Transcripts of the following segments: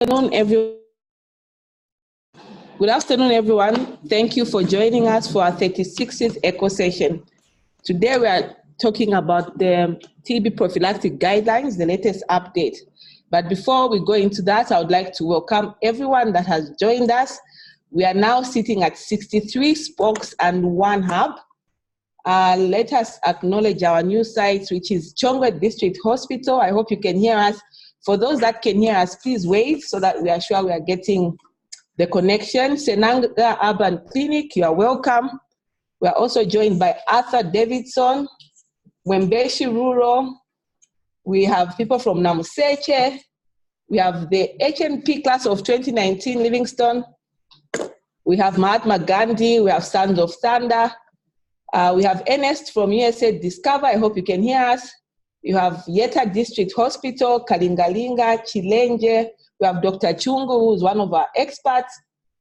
Good afternoon, everyone. Thank you for joining us for our 36th ECHO session. Today we are talking about the TB prophylactic guidelines, the latest update. But before we go into that, I would like to welcome everyone that has joined us. We are now sitting at 63 spokes and 1 hub. Let us acknowledge our new sites, which is Chongwe District Hospital. I hope you can hear us. For those that can hear us, please wave so that we are sure we are getting the connection. Senanga Urban Clinic, you are welcome. We are also joined by Arthur Davidson, Wembeshi Rural. We have people from Namuseche. We have the HNP class of 2019 Livingston. We have Mahatma Gandhi. We have Sons of Thunder. We have Ernest from USA Discover. I hope you can hear us. You have Yeta District Hospital, Kalingalinga, Chilenje. We have Dr. Chungu, who's one of our experts.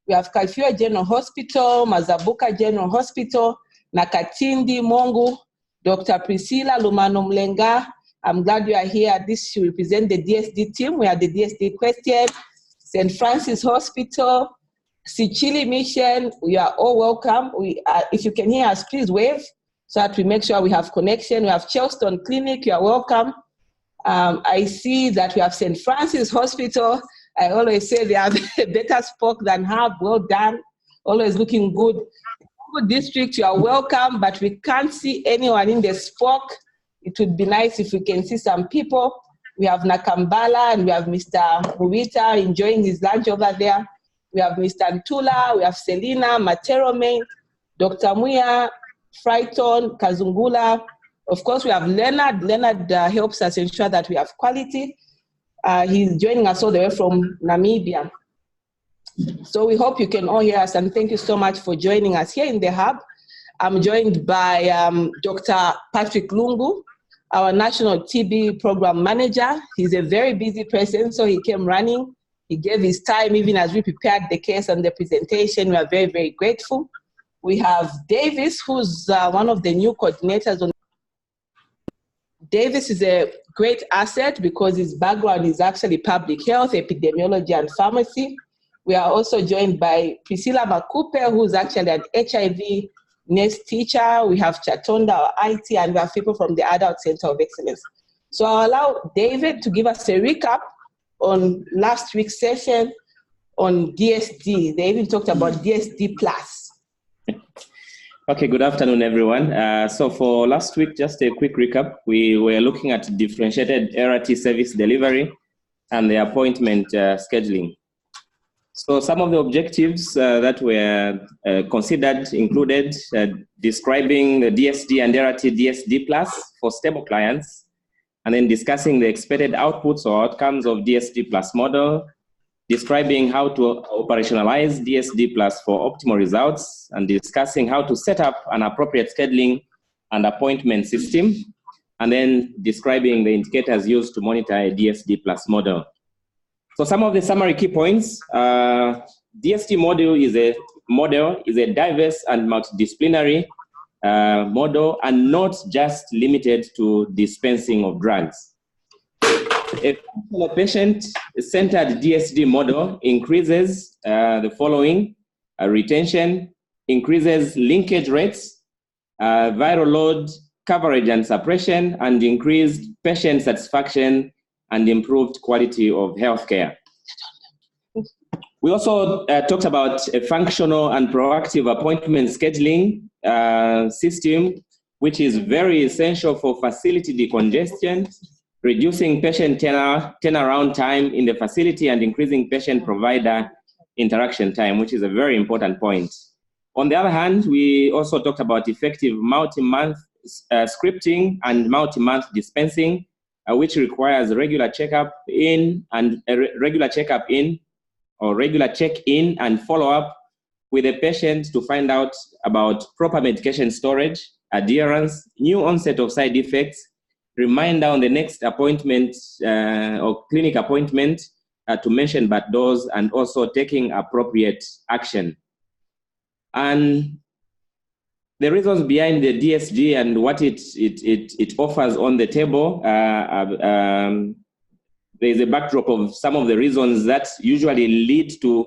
We have Kalfua General Hospital, Mazabuka General Hospital, Nakatindi, Mongu, Dr. Priscilla Lumano Mlenga. I'm glad you are here. This should represent the DSD team. We are the DSD question. St. Francis Hospital, Sichili Mission. We are all welcome. If you can hear us, please wave so that we make sure we have connection. We have Chelston Clinic. You are welcome. I see that we have St. Francis Hospital. I always say they have a better spoke than hub. Well done. Always looking good. Good district, you are welcome, but we can't see anyone in the spoke. It would be nice if we can see some people. We have Nakambala and we have Mr. Mubita enjoying his lunch over there. We have Mr. Ntula, we have Selina, Materome, Dr. Muya, Frighton, Kazungula. Of course, we have Leonard. Leonard helps us ensure that we have quality. He's joining us all the way from Namibia. So we hope you can all hear us, and thank you so much for joining us here in the hub. I'm joined by Dr. Patrick Lungu, our National TB Program Manager. He's a very busy person, so he came running. He gave his time even as we prepared the case and the presentation. We are very, very grateful. We have Davis, who's one of the new coordinators on. Davis is a great asset because his background is actually public health, epidemiology, and pharmacy. We are also joined by Priscilla Makupe, who's actually an HIV nurse teacher. We have Chatonda, our IT, and we have people from the Adult Center of Excellence. So I'll allow David to give us a recap on last week's session on DSD. They even talked about DSD plus. Okay, good afternoon, everyone. So for last week, just a quick recap. We were looking at differentiated RT service delivery and the appointment scheduling. So some of the objectives that were considered included describing the DSD and RT DSD plus for stable clients, and then discussing the expected outputs or outcomes of DSD plus model, describing how to operationalize DSD plus for optimal results, and discussing how to set up an appropriate scheduling and appointment system, and then describing the indicators used to monitor a DSD plus model. So some of the summary key points, DSD model is a diverse and multidisciplinary model and not just limited to dispensing of drugs. A patient-centered DSD model increases the following: retention, increases linkage rates, viral load, coverage and suppression, and increased patient satisfaction and improved quality of healthcare. We also talked about a functional and proactive appointment scheduling system, which is very essential for facility decongestion, reducing patient turnaround time in the facility, and increasing patient-provider interaction time, which is a very important point. On the other hand, we also talked about effective multi-month scripting and multi-month dispensing, which requires regular check-in and follow-up with the patient to find out about proper medication storage, adherence, new onset of side effects, reminder on the next appointment or clinic appointment to mention bad dose, and also taking appropriate action. And the reasons behind the DSD and what it offers on the table there is a backdrop of some of the reasons that usually lead to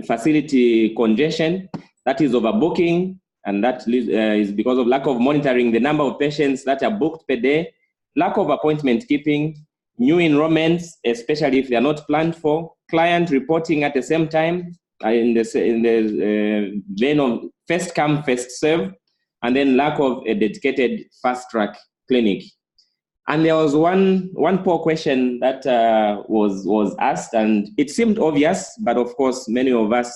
facility congestion. That is overbooking, and that is because of lack of monitoring the number of patients that are booked per day, lack of appointment keeping, new enrollments, especially if they are not planned for, client reporting at the same time, in the vein of first come, first serve, and then lack of a dedicated fast track clinic. And there was one poor question that was asked, and it seemed obvious, but of course many of us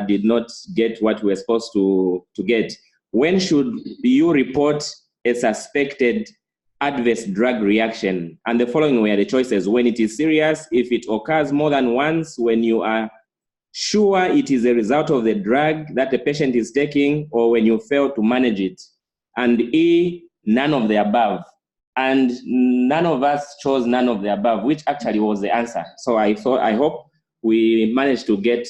did not get what we were supposed to get. When should you report a suspected adverse drug reaction? And the following were the choices: when it is serious, if it occurs more than once, when you are sure it is a result of the drug that the patient is taking, or when you fail to manage it. And E, none of the above. And none of us chose none of the above, which actually was the answer. So I hope we managed to get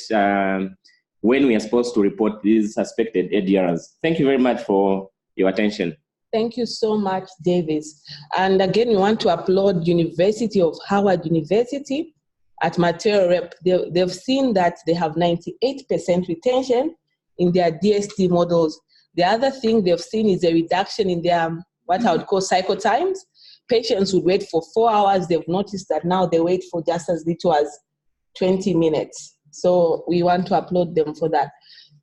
when we are supposed to report these suspected ADRs. Thank you very much for your attention. Thank you so much, Davis. And again, we want to applaud University of Howard University at material rep. They've seen that they have 98% retention in their DSD models. The other thing they've seen is a reduction in their, what I would call cycle times. Patients would wait for 4 hours. They've noticed that now they wait for just as little as 20 minutes. So we want to applaud them for that.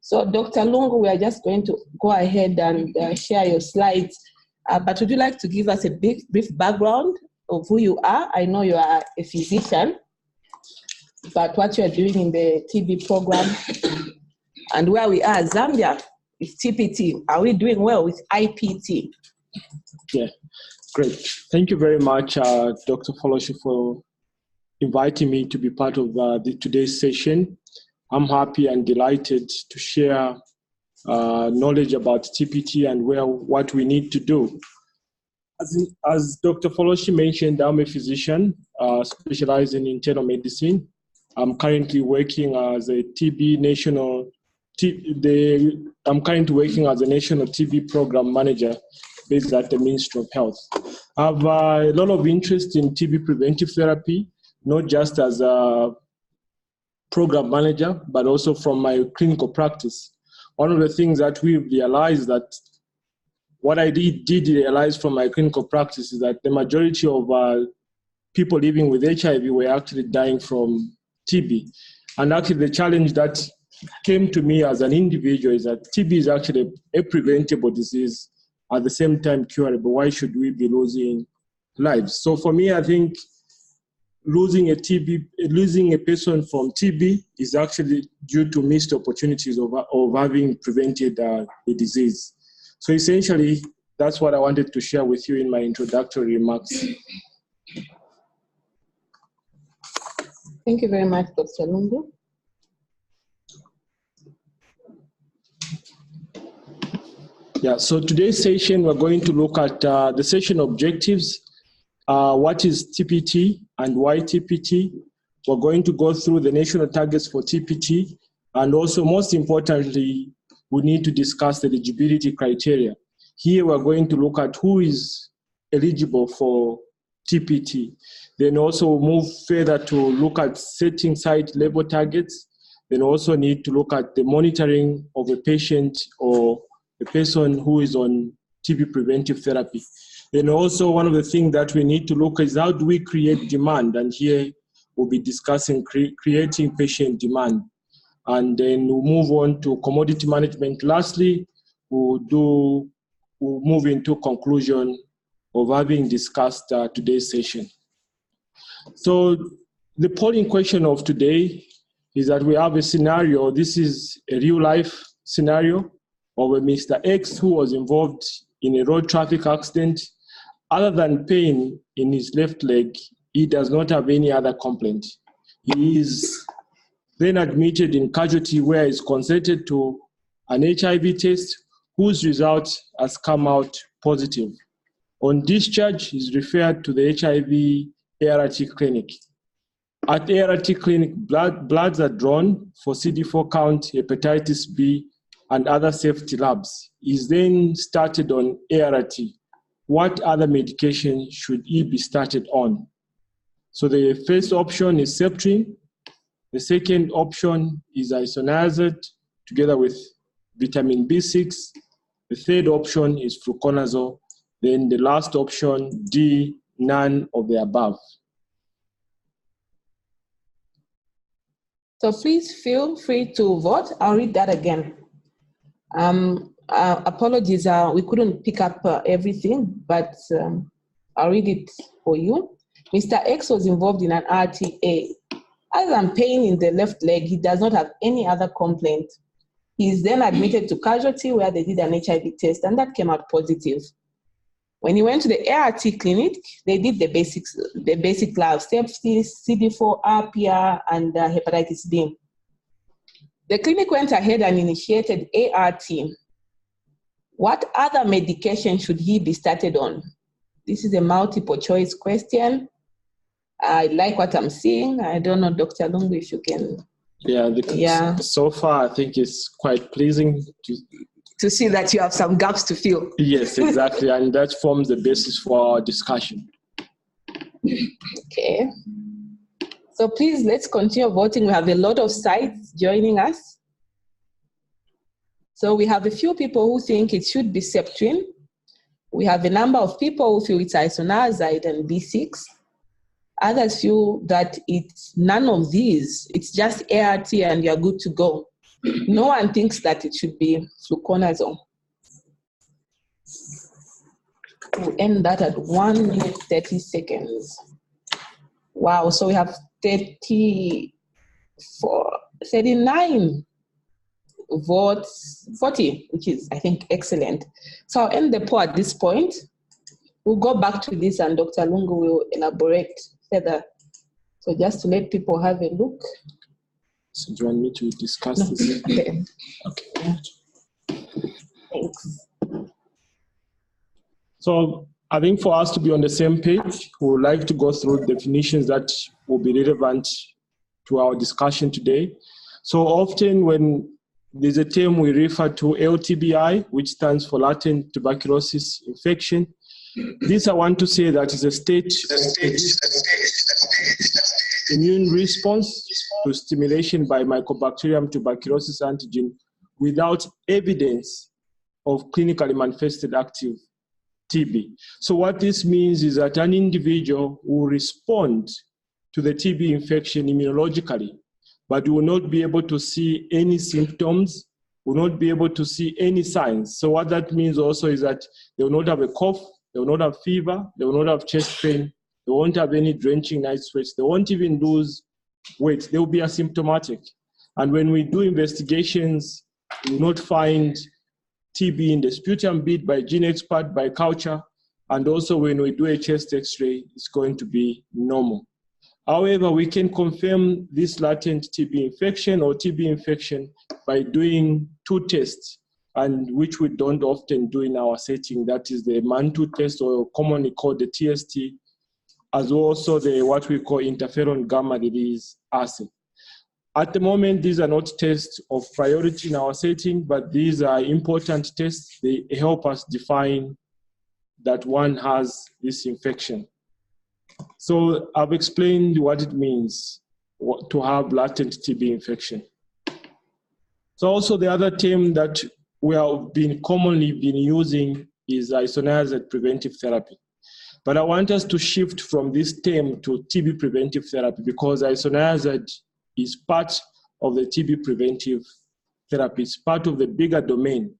So Dr. Lungu, we are just going to go ahead and share your slides. But would you like to give us a brief background of who you are? I know you are a physician, but what you are doing in the TB program and where we are, Zambia, with TPT. Are we doing well with IPT? Yeah, great. Thank you very much, Dr. Foloshi, for inviting me to be part of today's session. I'm happy and delighted to share knowledge about TPT and what we need to do. As Dr. Foloshi mentioned, I'm a physician specializing in internal medicine. I'm currently working as a national TB program manager based at the Ministry of Health. I have a lot of interest in TB preventive therapy, not just as a program manager, but also from my clinical practice. One of the things that we've realized that what I did realize from my clinical practice is that the majority of people living with HIV were actually dying from TB. And actually the challenge that came to me as an individual is that TB is actually a preventable disease, at the same time curable. Why should we be losing lives? So for me, I think losing a person from TB is actually due to missed opportunities of having prevented the disease. So essentially, that's what I wanted to share with you in my introductory remarks. Thank you very much, Dr. Lungu. Yeah, so today's session, we're going to look at the session objectives. What is TPT and why TPT? We're going to go through the national targets for TPT, and also most importantly, we need to discuss the eligibility criteria. Here we're going to look at who is eligible for TPT. Then also move further to look at setting site level targets. Then also need to look at the monitoring of a patient or a person who is on TB preventive therapy. Then also one of the things that we need to look at is how do we create demand? And here we'll be discussing creating patient demand. And then we'll move on to commodity management. Lastly, we'll move into conclusion of having discussed today's session. So the polling question of today is that we have a scenario. This is a real life scenario of a Mr. X who was involved in a road traffic accident. Other than pain in his left leg, he does not have any other complaint. He is then admitted in casualty where he's consented to an HIV test whose result has come out positive. On discharge, he's referred to the HIV ART clinic. At ART clinic, bloods are drawn for CD4 count, hepatitis B, and other safety labs. He's then started on ART. What other medication should he be started on? So the first option is septrin. The second option is isoniazid together with vitamin B6. The third option is fluconazole. Then the last option, D, none of the above. So please feel free to vote. I'll read that again. Apologies, we couldn't pick up everything, but I'll read it for you. Mr. X was involved in an RTA. Other than pain in the left leg, he does not have any other complaint. He is then admitted to casualty where they did an HIV test and that came out positive. When he went to the ART clinic, they did the basic labs, sepsis, CD4, RPR, and hepatitis B. The clinic went ahead and initiated ART. What other medication should he be started on? This is a multiple choice question. I like what I'm seeing. I don't know, Dr. Lungu, if you can. Yeah, so far I think it's quite pleasing to see that you have some gaps to fill. Yes, exactly, and that forms the basis for our discussion. Okay. So please, let's continue voting. We have a lot of sites joining us. So we have a few people who think it should be septrin. We have a number of people who feel it's isoniazid and B6. Others feel that it's none of these. It's just ART and you're good to go. No one thinks that it should be fluconazole. We'll end that at 1 minute, 30 seconds. Wow, so we have 39 votes, 40, which is, I think, excellent. So I'll end the poll at this point. We'll go back to this and Dr. Lungu will elaborate further. So just to let people have a look. So do you want me to discuss this? Okay. Okay. Thanks. So I think for us to be on the same page, we would like to go through definitions that will be relevant to our discussion today. So often when there's a term we refer to LTBI, which stands for latent tuberculosis infection. This I want to say that is a state immune response to stimulation by Mycobacterium tuberculosis antigen without evidence of clinically manifested active TB. So what this means is that an individual will respond to the TB infection immunologically, but will not be able to see any symptoms, will not be able to see any signs. So what that means also is that they will not have a cough, they will not have fever, they will not have chest pain, they won't have any drenching night sweats, they won't even lose weight, they will be asymptomatic. And when we do investigations, we will not find TB in the sputum bead by gene expert, by culture, and also when we do a chest x-ray, it's going to be normal. However, we can confirm this latent TB infection or TB infection by doing two tests, and which we don't often do in our setting. That is the MAN2 test, or commonly called the TST, as also the what we call interferon gamma release assay. At the moment, these are not tests of priority in our setting, but these are important tests. They help us define that one has this infection. So I've explained what it means to have latent TB infection. So also the other term that we have commonly been using is isoniazid preventive therapy. But I want us to shift from this term to TB preventive therapy, because isoniazid is part of the TB preventive therapy. It's part of the bigger domain.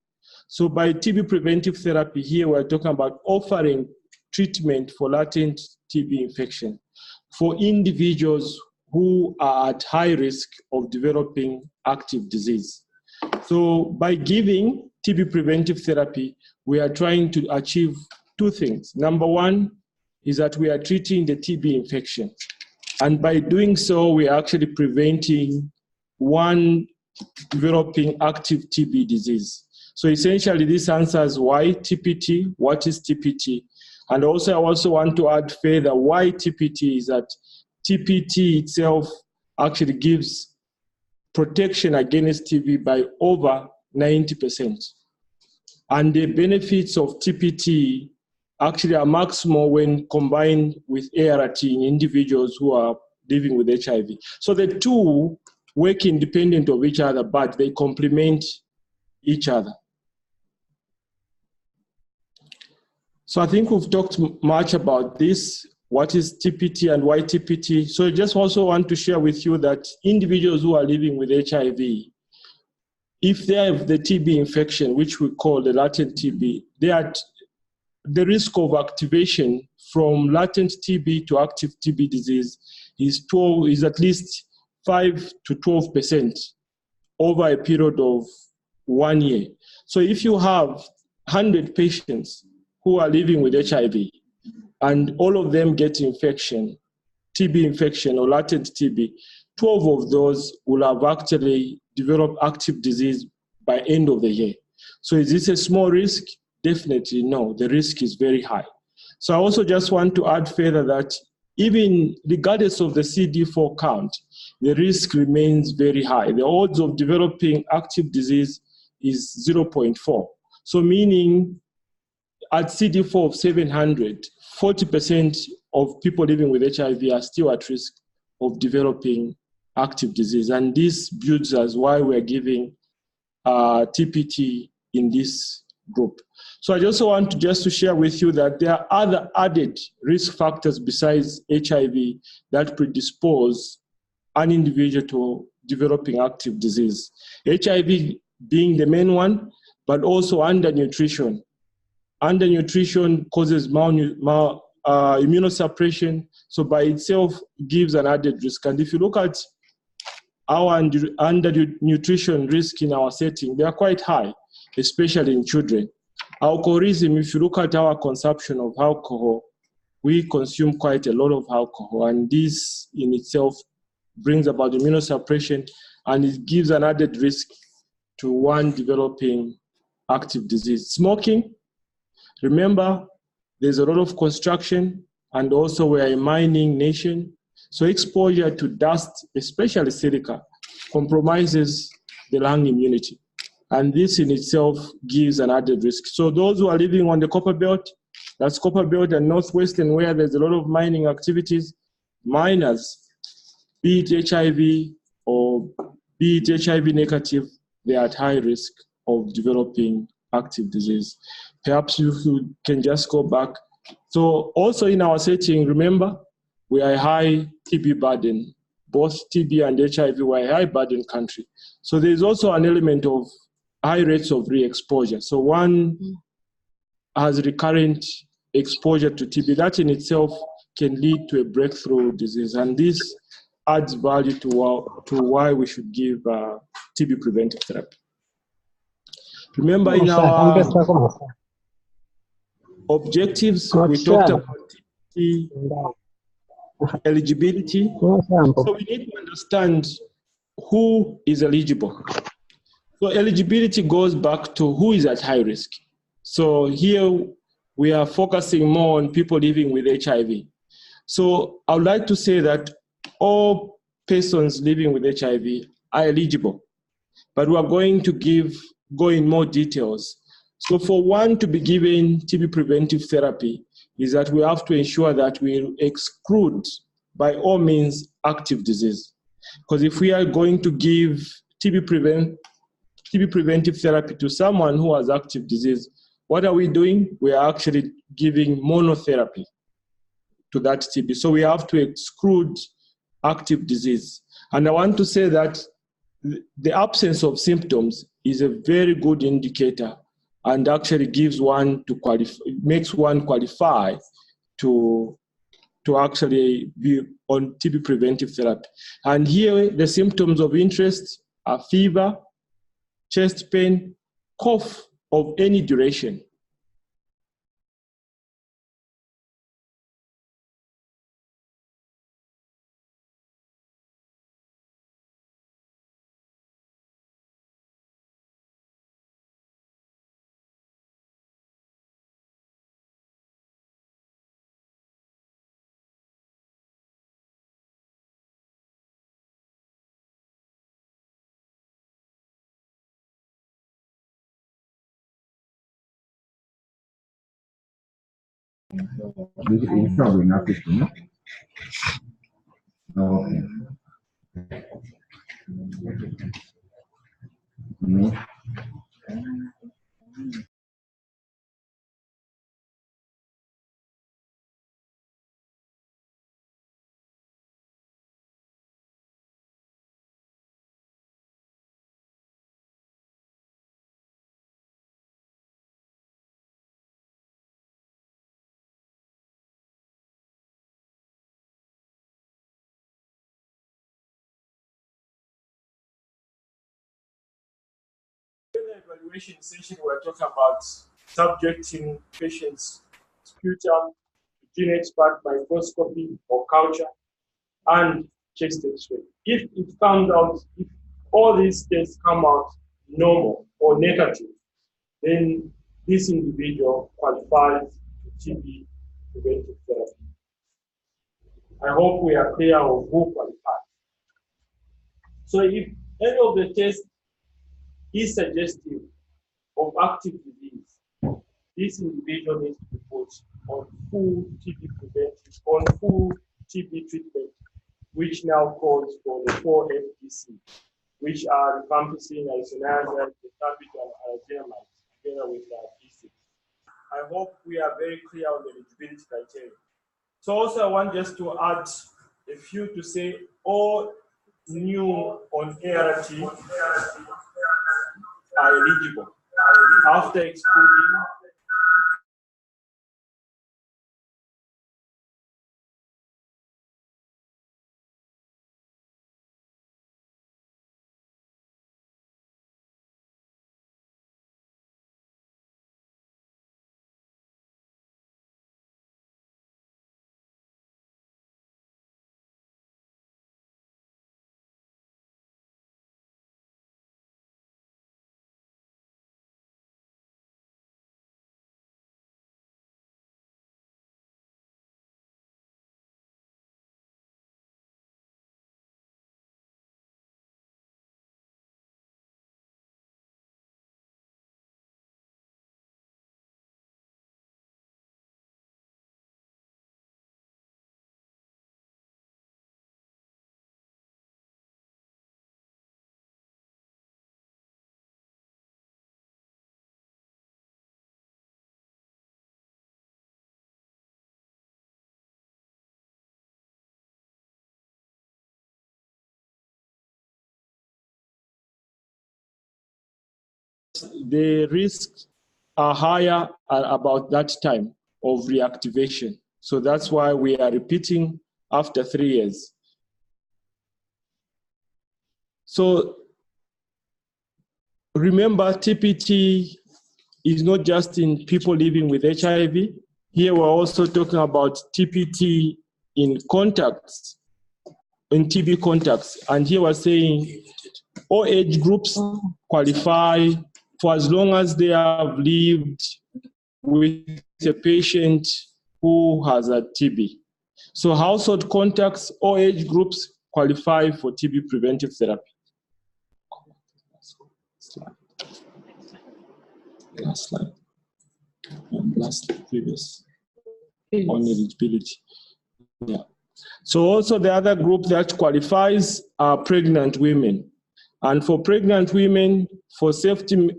So by TB preventive therapy here, we're talking about offering treatment for latent TB infection for individuals who are at high risk of developing active disease. So by giving TB preventive therapy, we are trying to achieve two things. Number one is that we are treating the TB infection. And by doing so, we are actually preventing one developing active TB disease. So essentially, this answers why TPT, what is TPT? And also, I also want to add further why TPT is that TPT itself actually gives protection against TB by over 90%. And the benefits of TPT actually are maximal when combined with ART in individuals who are living with HIV. So the two work independent of each other, but they complement each other. So I think we've talked much about this. What is TPT and why TPT? So I just also want to share with you that individuals who are living with HIV, if they have the TB infection, which we call the latent TB, they are the risk of activation from latent TB to active TB disease is at least 5 to 12% over a period of 1 year. So if you have 100 patients who are living with HIV and all of them get infection, TB infection or latent TB, 12 of those will have actually developed active disease by end of the year. So is this a small risk? Definitely no, the risk is very high. So I also just want to add further that even regardless of the CD4 count, the risk remains very high. The odds of developing active disease is 0.4. So meaning at CD4 of 700, 40% of people living with HIV are still at risk of developing active disease. And this builds us why we're giving TPT in this group. So I just want to share with you that there are other added risk factors besides HIV that predispose an individual to developing active disease. HIV being the main one, but also undernutrition. Undernutrition causes immunosuppression, so by itself gives an added risk. And if you look at our undernutrition risk in our setting, they are quite high, especially in children. Alcoholism, if you look at our consumption of alcohol, we consume quite a lot of alcohol, and this in itself brings about immunosuppression, and it gives an added risk to one developing active disease. Smoking, remember, there's a lot of construction, and also we are a mining nation, so exposure to dust, especially silica, compromises the lung immunity. And this in itself gives an added risk. So those who are living on the copper belt, that's copper belt and northwestern, where there's a lot of mining activities, miners, be it HIV or be it HIV negative, they are at high risk of developing active disease. Perhaps you can just go back. So also in our setting, remember, we are a high TB burden. Both TB and HIV were a high burden country. So there's also an element of high rates of re-exposure. So one has recurrent exposure to TB. That in itself can lead to a breakthrough disease. And this adds value to why we should give TB preventive therapy. Remember in our objectives, we talked about TB eligibility. So we need to understand who is eligible. So eligibility goes back to who is at high risk. So here we are focusing more on people living with HIV. So I would like to say that all persons living with HIV are eligible, but we are going to go in more details. So for one to be given TB preventive therapy is that we have to ensure that we exclude by all means active disease. Because if we are going to give TB preventive therapy to someone who has active disease, what are we doing? We are actually giving monotherapy to that TB. So we have to exclude active disease. And I want to say that the absence of symptoms is a very good indicator and actually makes one qualify to actually be on TB preventive therapy. And here the symptoms of interest are fever, chest pain, cough of any duration, In the evaluation session, we're talking about subjecting patients' sputum to gene expert microscopy or culture and chest X-ray. If it comes out, if all these tests come out normal or negative, then this individual qualifies to TB preventive therapy. I hope we are clear of who qualifies. So if any of the tests is suggestive of active disease, this individual needs to be put on full TB preventive, on full TB treatment, which now calls for the 4 FDC, which are rifampicin, isoniazid, ethambutol, and arsenamide, together with D6. I hope we are very clear on the eligibility criteria. So also I want just to add a few to say all new on ART are eligible after excluding the risks are higher at about that time of reactivation. So that's why we are repeating after 3 years. So remember, TPT is not just in people living with HIV. Here we're also talking about TPT in contacts, in TB contacts. And here we're saying all age groups qualify for as long as they have lived with a patient who has a TB. So household contacts, all age groups qualify for TB preventive therapy. Last slide. Last previous on eligibility. Yeah. So also the other group that qualifies are pregnant women. And for pregnant women, for safety,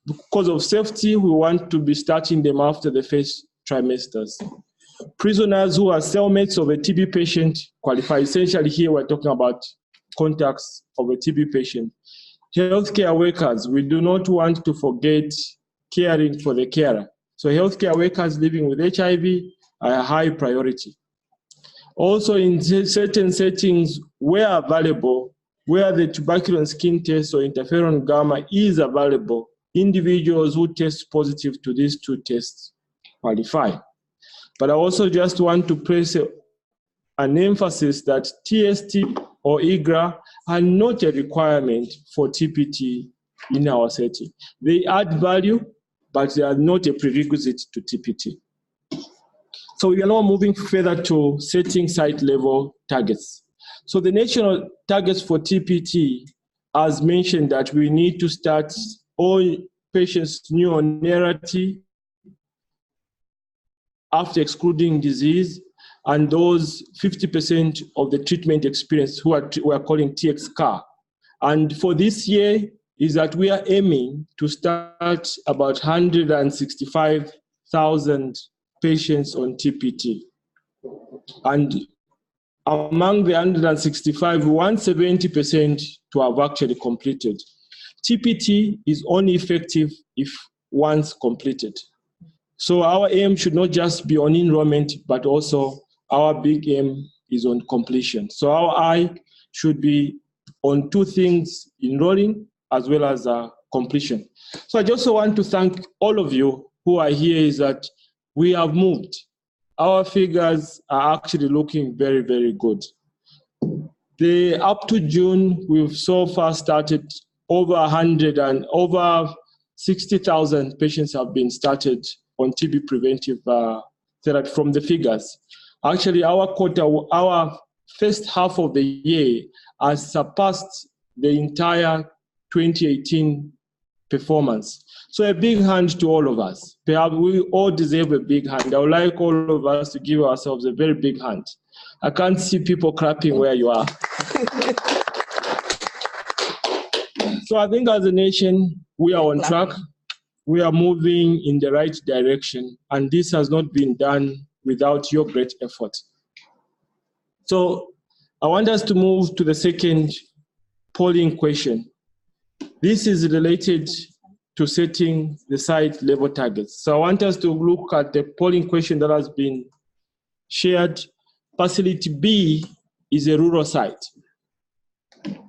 because of safety, we want to be starting them after the first trimesters. Prisoners who are cellmates of a TB patient qualify. Essentially here we're talking about contacts of a TB patient. Healthcare workers, we do not want to forget caring for the carer. So healthcare workers living with HIV are a high priority. Also in certain settings where available, where the tuberculous skin test or interferon gamma is available, individuals who test positive to these two tests qualify. But I also just want to place an emphasis that TST or IGRA are not a requirement for TPT in our setting. They add value, but they are not a prerequisite to TPT. So we are now moving further to setting site level targets. So the national targets for TPT, as mentioned, that we need to start all patients new on ART after excluding disease, and those 50% of the treatment experience who we are calling TX-CAR. And for this year is that we are aiming to start about 165,000 patients on TPT. And among the 165, 170% to have actually completed. TPT is only effective if once completed. So our aim should not just be on enrollment, but also our big aim is on completion. So our eye should be on two things, enrolling as well as completion. So I just want to thank all of you who are here, is that we have moved. Our figures are actually looking very, very good. Up to June, we've so far started over 100 and over 60,000 patients have been started on TB preventive therapy from the figures. Actually, our first half of the year has surpassed the entire 2018 performance. So a big hand to all of us. Perhaps we all deserve a big hand. I would like all of us to give ourselves a very big hand. I can't see people clapping where you are. So I think as a nation, we are on track. We are moving in the right direction, and this has not been done without your great effort. So I want us to move to the second polling question. This is related to setting the site level targets. So I want us to look at the polling question that has been shared. Facility B is a rural site,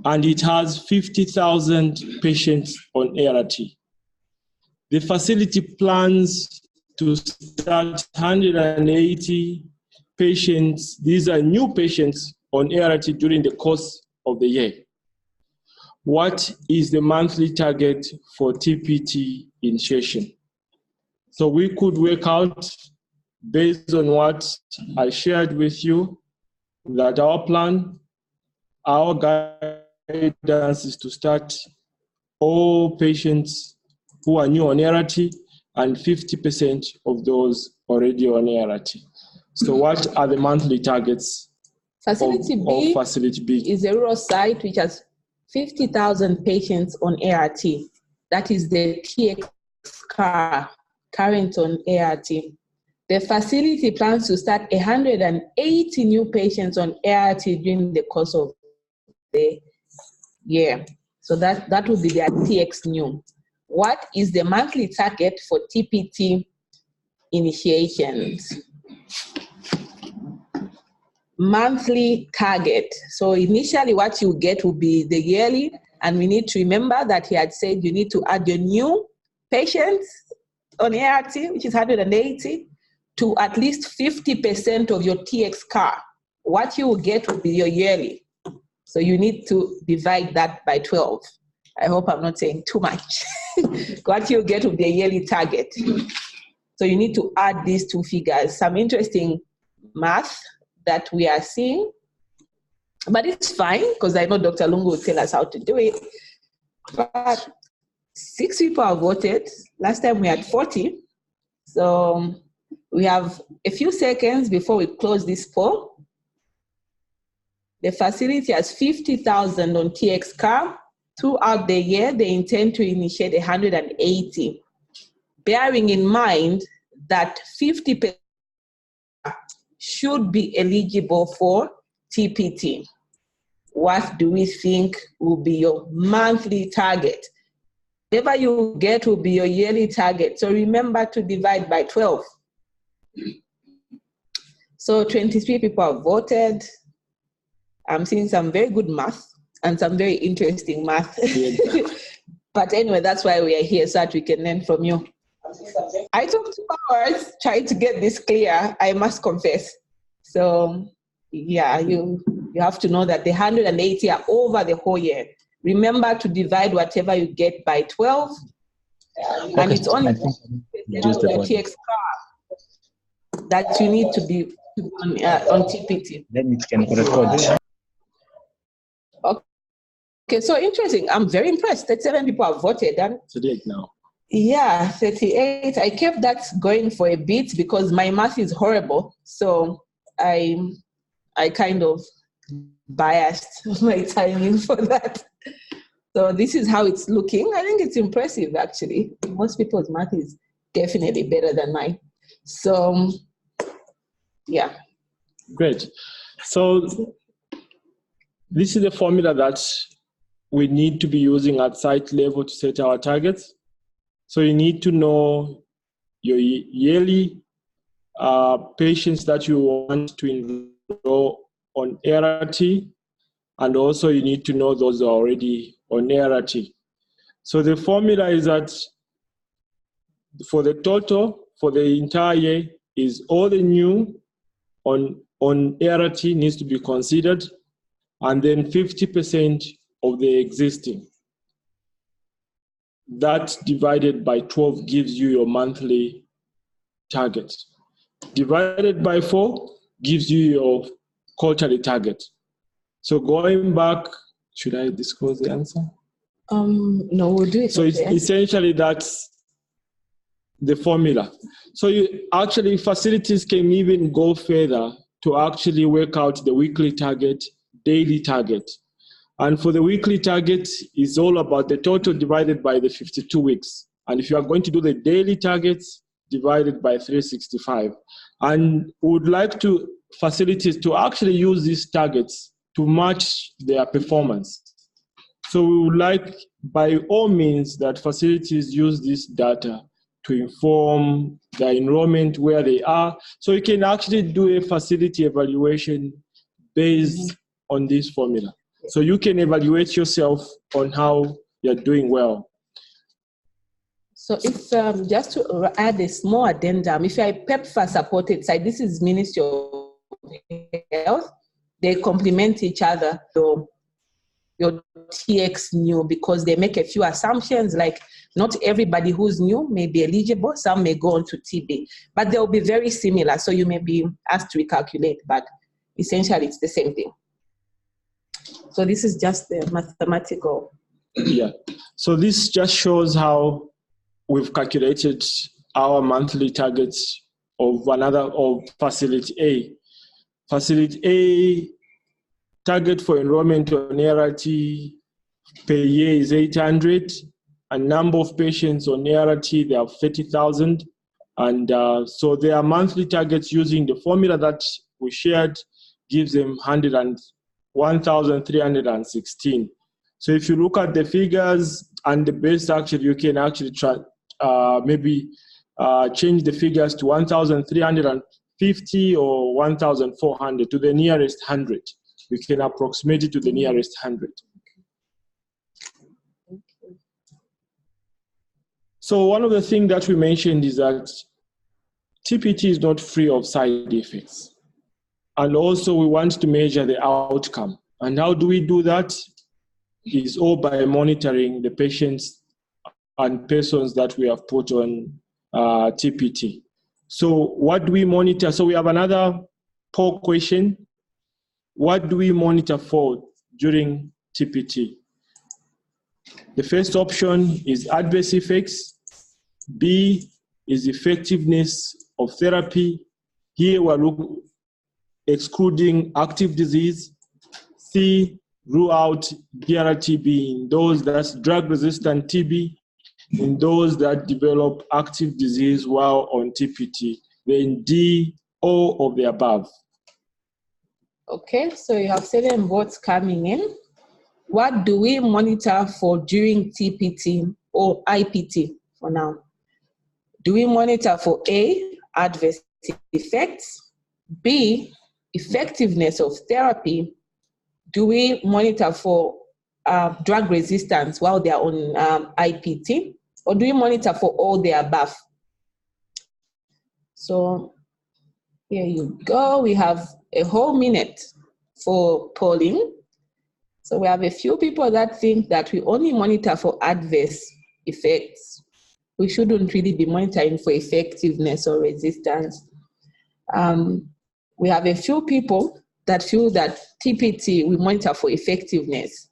and it has 50,000 patients on ART. The facility plans to start 180 patients. These are new patients on ART during the course of the year. What is the monthly target for TPT initiation? So we could work out, based on what I shared with you, that our plan, our guidance is to start all patients who are new on ART and 50% of those already on ART. So what are the monthly targets of Facility B? Is a rural site which has 50,000 patients on ART. That is the TX-CAR, current on ART. The facility plans to start 180 new patients on ART during the course of the year. So that would be their TX new. What is the monthly target for TPT initiations? Monthly target. So initially what you get will be the yearly, and we need to remember that he had said you need to add your new patients on ART, which is 180, to at least 50% of your TX-CAR. What you will get will be your yearly. So you need to divide that by 12. I hope I'm not saying too much. What you get will be a yearly target. So you need to add these two figures. Some interesting math that we are seeing, but it's fine because I know Dr. Lungu will tell us how to do it. But 6 people have voted. Last time we had 40. So we have a few seconds before we close this poll. The facility has 50,000 on TX-CAR. Throughout the year, they intend to initiate 180, bearing in mind that 50% should be eligible for TPT. What do we think will be your monthly target? Whatever you get will be your yearly target. So remember to divide by 12. So 23 people have voted. I'm seeing some very good math and some very interesting math. But anyway, that's why we are here, so that we can learn from you. I took 2 hours trying to get this clear, I must confess. So yeah, you have to know that the 180 are over the whole year. Remember to divide whatever you get by 12. And it's only TX-CAR that you need to be on TPT. Then it can record. Okay, so interesting. I'm very impressed that 7 people have voted. And Today now. Yeah, 38. I kept that going for a bit because my math is horrible. So I kind of biased my timing for that. So this is how it's looking. I think it's impressive, actually. Most people's math is definitely better than mine. So, yeah. Great. So this is the formula that we need to be using at site level to set our targets. So you need to know your yearly patients that you want to enroll on ART, and also you need to know those who are already on ART. So the formula is that for the total, for the entire year, is all the new on ART needs to be considered, and then 50% of the existing. That divided by 12 gives you your monthly target. Divided by 4 gives you your quarterly target. So going back, should I disclose the answer? No, we'll do it. So it's essentially that's the formula. So actually facilities can even go further to actually work out the weekly target, daily target. And for the weekly target, it's all about the total divided by the 52 weeks. And if you are going to do the daily targets, divided by 365. And we would like to facilities to actually use these targets to match their performance. So we would like, by all means, that facilities use this data to inform the enrollment where they are. So you can actually do a facility evaluation based on this formula. So you can evaluate yourself on how you're doing well. So if just to add a small addendum, if you're a PEPFAR supported site, this is Ministry of Health, they complement each other. So your TX new, because they make a few assumptions, like not everybody who's new may be eligible, some may go on to TB, but they'll be very similar. So you may be asked to recalculate, but essentially it's the same thing. So this is just the mathematical. Yeah, so this just shows how we've calculated our monthly targets of Facility A. Facility A target for enrollment on ART per year is 800, and number of patients on ART, they have 30,000. And so their monthly targets using the formula that we shared gives them 1,316. So if you look at the figures and the base, actually, you can actually try, change the figures to 1,350 or 1,400 to the nearest 100. We can approximate it to the nearest 100. So one of the things that we mentioned is that TPT is not free of side effects. And also we want to measure the outcome. And how do we do that? Is all by monitoring the patients and persons that we have put on TPT. So what do we monitor? So we have another poll question. What do we monitor for during TPT? The first option is adverse effects. B is effectiveness of therapy. Here we're excluding active disease. C, rule out DRTB in those that's drug-resistant TB, in those that develop active disease while on TPT. Then D, all of the above. Okay, so you have 7 votes coming in. What do we monitor for during TPT or IPT for now? Do we monitor for A, adverse effects, B, effectiveness of therapy? Do we monitor for drug resistance while they are on IPT? Or do we monitor for all the above? So here you go. We have a whole minute for polling. So we have a few people that think that we only monitor for adverse effects. We shouldn't really be monitoring for effectiveness or resistance. We have a few people that feel that TPT, we monitor for effectiveness.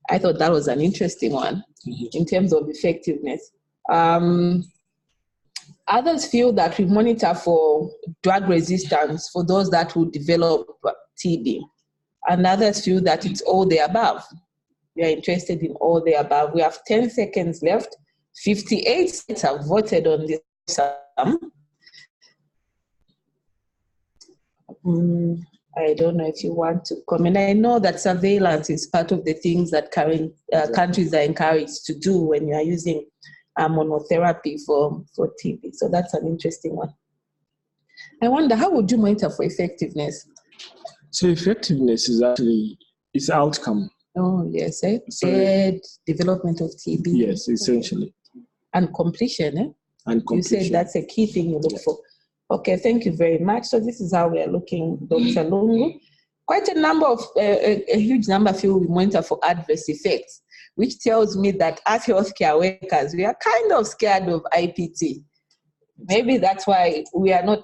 I thought that was an interesting one in terms of effectiveness. Others feel that we monitor for drug resistance for those that will develop TB. And others feel that it's all the above. We are interested in all the above. We have 10 seconds left. 58 states have voted on this. I don't know if you want to comment. I know that surveillance is part of the things that countries are encouraged to do when you are using monotherapy for TB. So that's an interesting one. I wonder, how would you monitor for effectiveness? So effectiveness is actually its outcome. Oh, yes. Dead development of TB. Yes, essentially. And completion, eh? And completion. You said that's a key thing you look for. Okay, thank you very much. So this is how we are looking, Dr. Lungu. Quite a number of, a huge number feel we monitor for adverse effects, which tells me that as healthcare workers, we are kind of scared of IPT. Maybe that's why we are not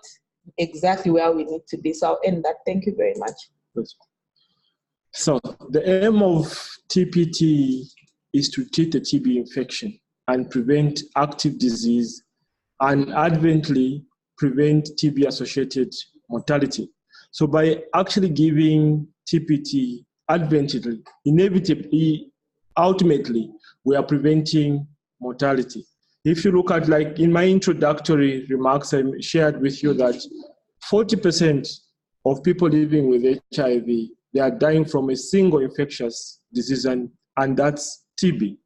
exactly where we need to be. So I'll end that. Thank you very much. So the aim of TPT is to treat the TB infection and prevent active disease and advently prevent TB-associated mortality. So by actually giving TPT advently, inevitably, ultimately, we are preventing mortality. If you look at, like in my introductory remarks, I shared with you that 40% of people living with HIV, they are dying from a single infectious disease, and that's TB.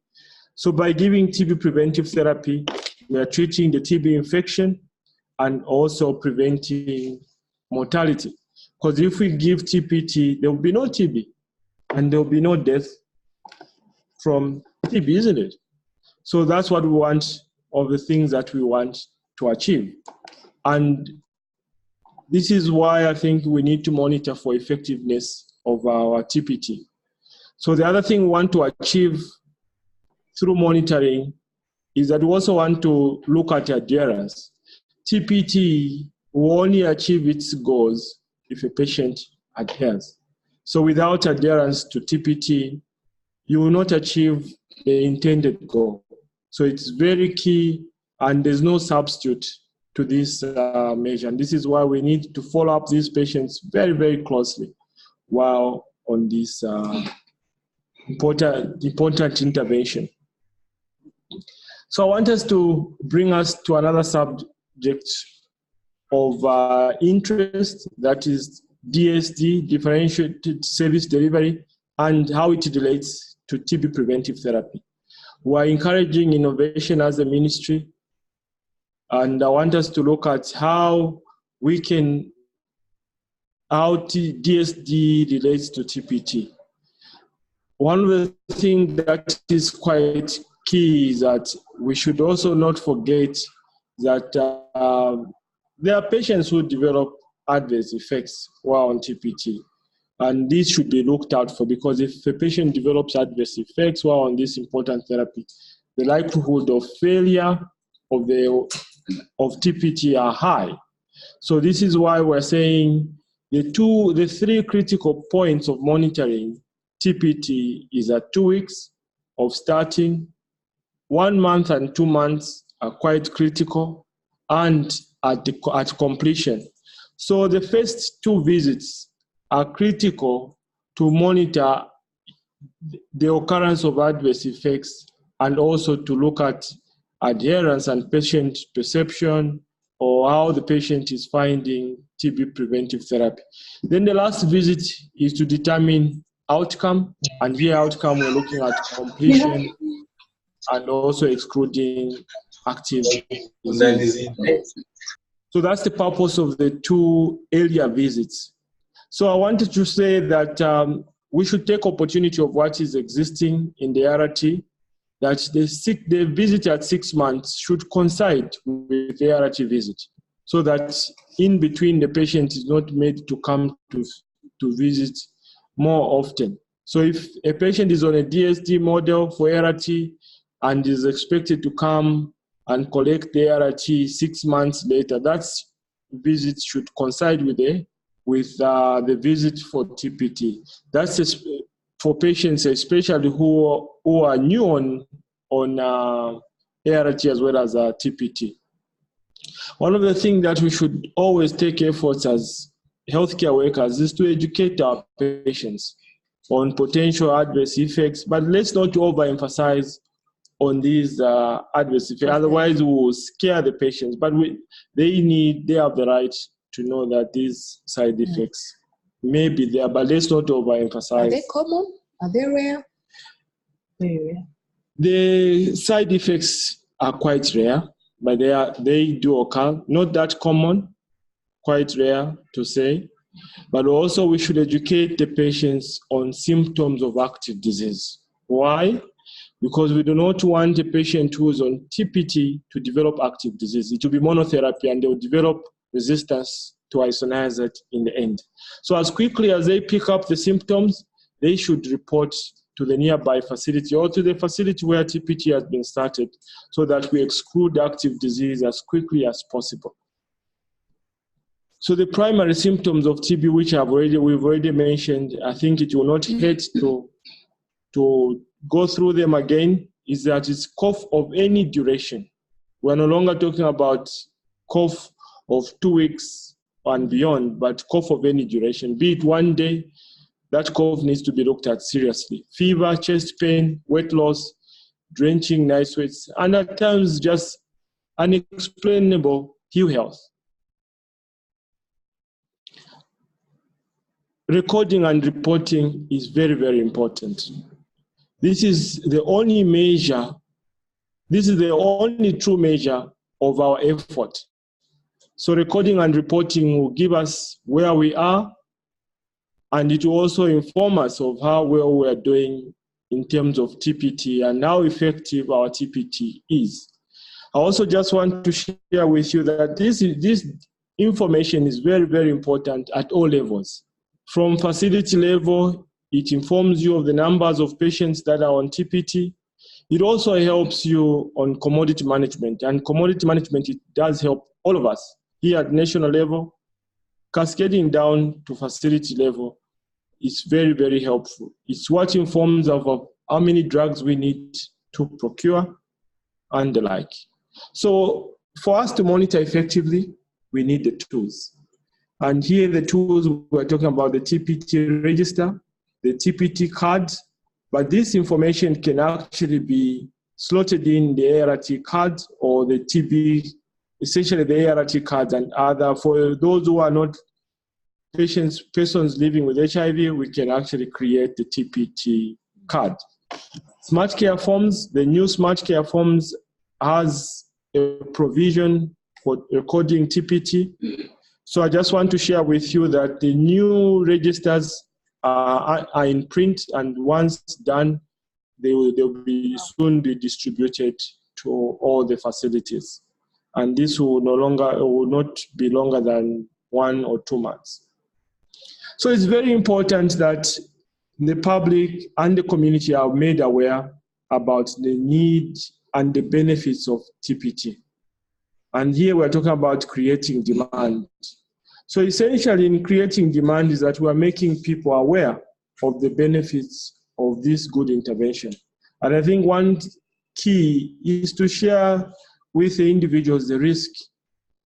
So by giving TB preventive therapy, we are treating the TB infection and also preventing mortality. Because if we give TPT, there will be no TB and there will be no death from TB, isn't it? So that's what we want, of the things that we want to achieve. And this is why I think we need to monitor for effectiveness of our TPT. So the other thing we want to achieve through monitoring is that we also want to look at adherence. TPT will only achieve its goals if a patient adheres. So without adherence to TPT, you will not achieve the intended goal. So it's very key, and there's no substitute to this measure. And this is why we need to follow up these patients very, very closely while on this important intervention. So I want us to bring us to another subject of interest, that is DSD, differentiated service delivery, and how it relates to TB preventive therapy. We're encouraging innovation as a ministry, and I want us to look at how DSD relates to TPT. One of the things that is quite key is that we should also not forget that there are patients who develop adverse effects while on TPT. And this should be looked out for, because if a patient develops adverse effects while on this important therapy, the likelihood of failure of TPT are high. So this is why we're saying the three critical points of monitoring TPT is at 2 weeks of starting, 1 month and 2 months are quite critical, and at completion. So the first 2 visits are critical to monitor the occurrence of adverse effects, and also to look at adherence and patient perception, or how the patient is finding TB preventive therapy. Then the last visit is to determine outcome, and here outcome we're looking at completion and also excluding active disease. So that's the purpose of the 2 earlier visits. So I wanted to say that we should take opportunity of what is existing in the RT, that the visit at 6 months should coincide with the RT visit, so that in between the patient is not made to come to visit more often. So if a patient is on a DSD model for RT and is expected to come and collect the RT 6 months later, that visit should coincide with the visit for TPT. That's for patients, especially who are new on ART as well as TPT. One of the things that we should always take efforts as healthcare workers is to educate our patients on potential adverse effects, but let's not overemphasize on these adverse effects. Otherwise, we will scare the patients. But they have the right to know that these side effects may be there, but let's not overemphasize. Are they common? Are they rare? Very rare. The side effects are quite rare, but they do occur. Not that common, quite rare to say. But also we should educate the patients on symptoms of active disease. Why? Because we do not want a patient who is on TPT to develop active disease. It will be monotherapy and they will develop resistance to isoniazid in the end. So as quickly as they pick up the symptoms, they should report to the nearby facility or to the facility where TPT has been started so that we exclude active disease as quickly as possible. So the primary symptoms of TB, which we've already mentioned, I think it will not hurt to go through them again, is that it's cough of any duration. We're no longer talking about cough of 2 weeks and beyond, but cough of any duration. Be it 1 day, that cough needs to be looked at seriously. Fever, chest pain, weight loss, drenching night sweats, and at times just unexplainable ill health. Recording and reporting is very, very important. This is the only measure, this is the only true measure of our effort. So recording and reporting will give us where we are, and it will also inform us of how well we are doing in terms of TPT and how effective our TPT is. I also just want to share with you that this information is very, very important at all levels. From facility level, it informs you of the numbers of patients that are on TPT. It also helps you on commodity management. And commodity management, it does help all of us here at national level, cascading down to facility level. Is very, very helpful. It's what informs of how many drugs we need to procure and the like. So for us to monitor effectively, we need the tools. And here the tools, we're talking about the TPT register, the TPT card, but this information can actually be slotted in the ART card or the TB, essentially the ART card and other. For those who are not persons living with HIV, we can actually create the TPT card. Smart Care Forms, the new Smart Care Forms has a provision for recording TPT. So I just want to share with you that the new registers are in print, and once done, they will soon be distributed to all the facilities. And this will not be longer than 1 or 2 months. So it's very important that the public and the community are made aware about the need and the benefits of TPT. And here we're talking about creating demand. So essentially in creating demand is that we're making people aware of the benefits of this good intervention. And I think one key is to share with the individuals the risk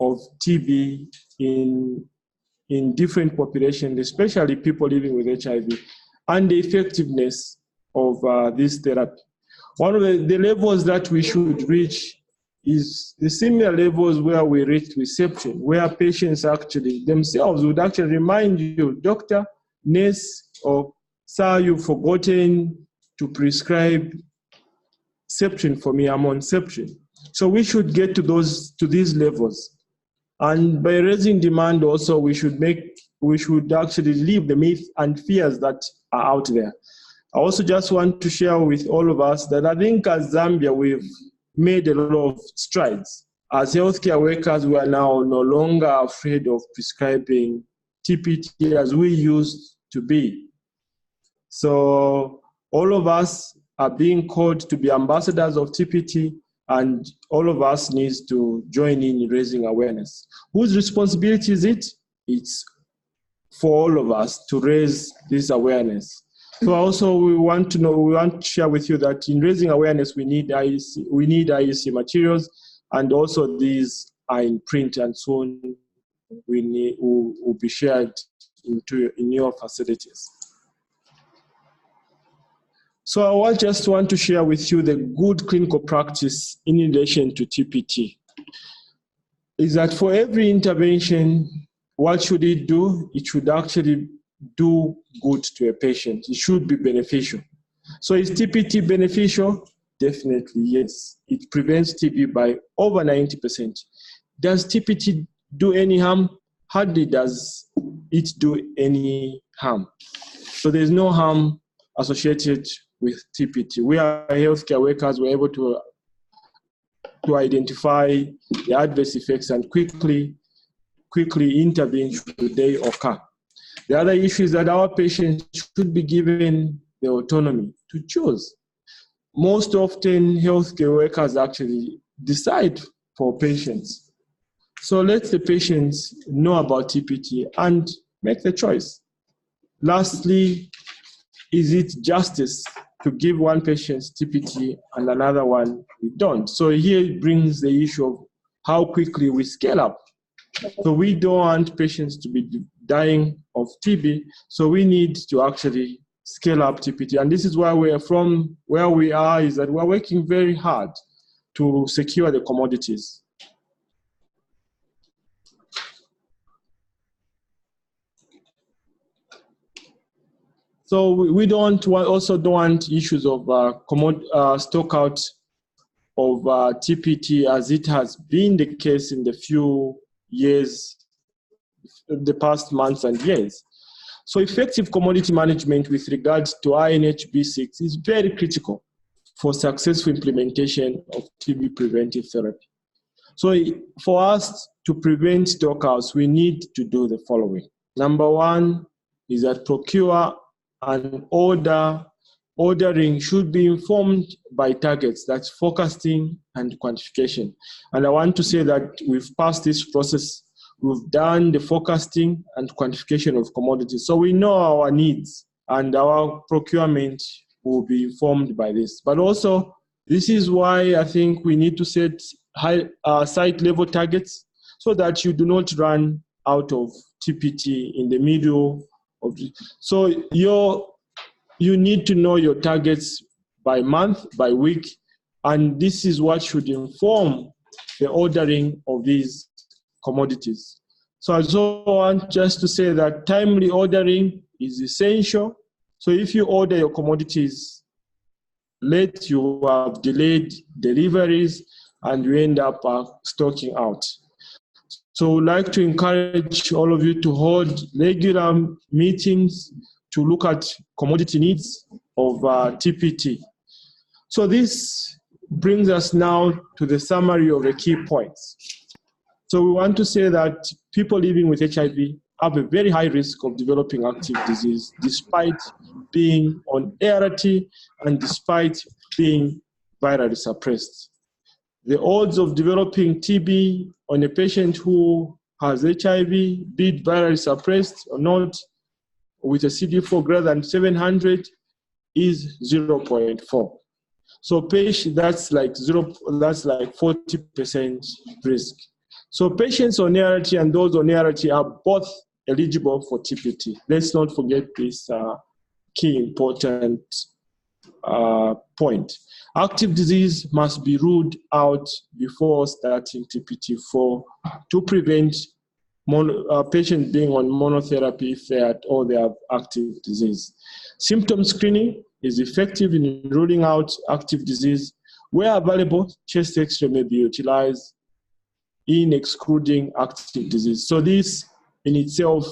of TB in different populations, especially people living with HIV, and the effectiveness of this therapy. One of the levels that we should reach is the similar levels where we reached reception, where patients actually themselves would actually remind you, doctor, nurse, or sir, you've forgotten to prescribe Septrin for me, I'm on Septrin. So we should get to these levels. And by raising demand also, we should actually leave the myths and fears that are out there. I also just want to share with all of us that I think as Zambia, we've made a lot of strides. As healthcare workers, we are now no longer afraid of prescribing TPT as we used to be. So all of us are being called to be ambassadors of TPT, and all of us need to join in raising awareness. Whose responsibility is it? It's for all of us to raise this awareness. So also we want to share with you that in raising awareness, we need IEC materials, and also these are in print, and soon will be shared in your facilities. So I just want to share with you the good clinical practice in relation to TPT. Is that for every intervention, what should it do? It should actually do good to a patient. It should be beneficial. So is TPT beneficial? Definitely, yes. It prevents TB by over 90%. Does TPT do any harm? Hardly does it do any harm. So there's no harm associated with TPT. We are healthcare workers, we're able to identify the adverse effects and quickly intervene should they occur. The other issue is that our patients should be given the autonomy to choose. Most often, healthcare workers actually decide for patients. So let the patients know about TPT and make the choice. Lastly, is it justice to give one patient TPT and another one we don't? So here it brings the issue of how quickly we scale up. So we don't want patients to be dying of TB, so we need to actually scale up TPT. And this is why we are from where we are, is that we're working very hard to secure the commodities. So we also don't want issues of stock out of TPT, as it has been the case in the few years, the past months and years. So effective commodity management with regard to INHB6 is very critical for successful implementation of TB preventive therapy. So for us to prevent stockouts, we need to do the following. Number one is that procure and ordering should be informed by targets, that's forecasting and quantification. And I want to say that we've passed this process. We've done the forecasting and quantification of commodities. So we know our needs, and our procurement will be informed by this. But also, this is why I think we need to set high site level targets so that you do not run out of TPT in the middle of the, so you need to know your targets by month, by week, and this is what should inform the ordering of these commodities. So I also want just to say that timely ordering is essential. So if you order your commodities late, you have delayed deliveries and you end up stocking out. So I'd like to encourage all of you to hold regular meetings to look at commodity needs of TPT. So this brings us now to the summary of the key points. So we want to say that people living with HIV have a very high risk of developing active disease despite being on ART and despite being virally suppressed. The odds of developing TB on a patient who has HIV, be it virally suppressed or not, with a CD4 greater than 700 is 0.4. So patient, that's like 40% risk. So patients on ART and those on ART are both eligible for TPT. Let's not forget this key important point. Active disease must be ruled out before starting TPT to prevent patients being on monotherapy if they have active disease. Symptom screening is effective in ruling out active disease. Where available, chest X-ray may be utilized in excluding active disease. So this in itself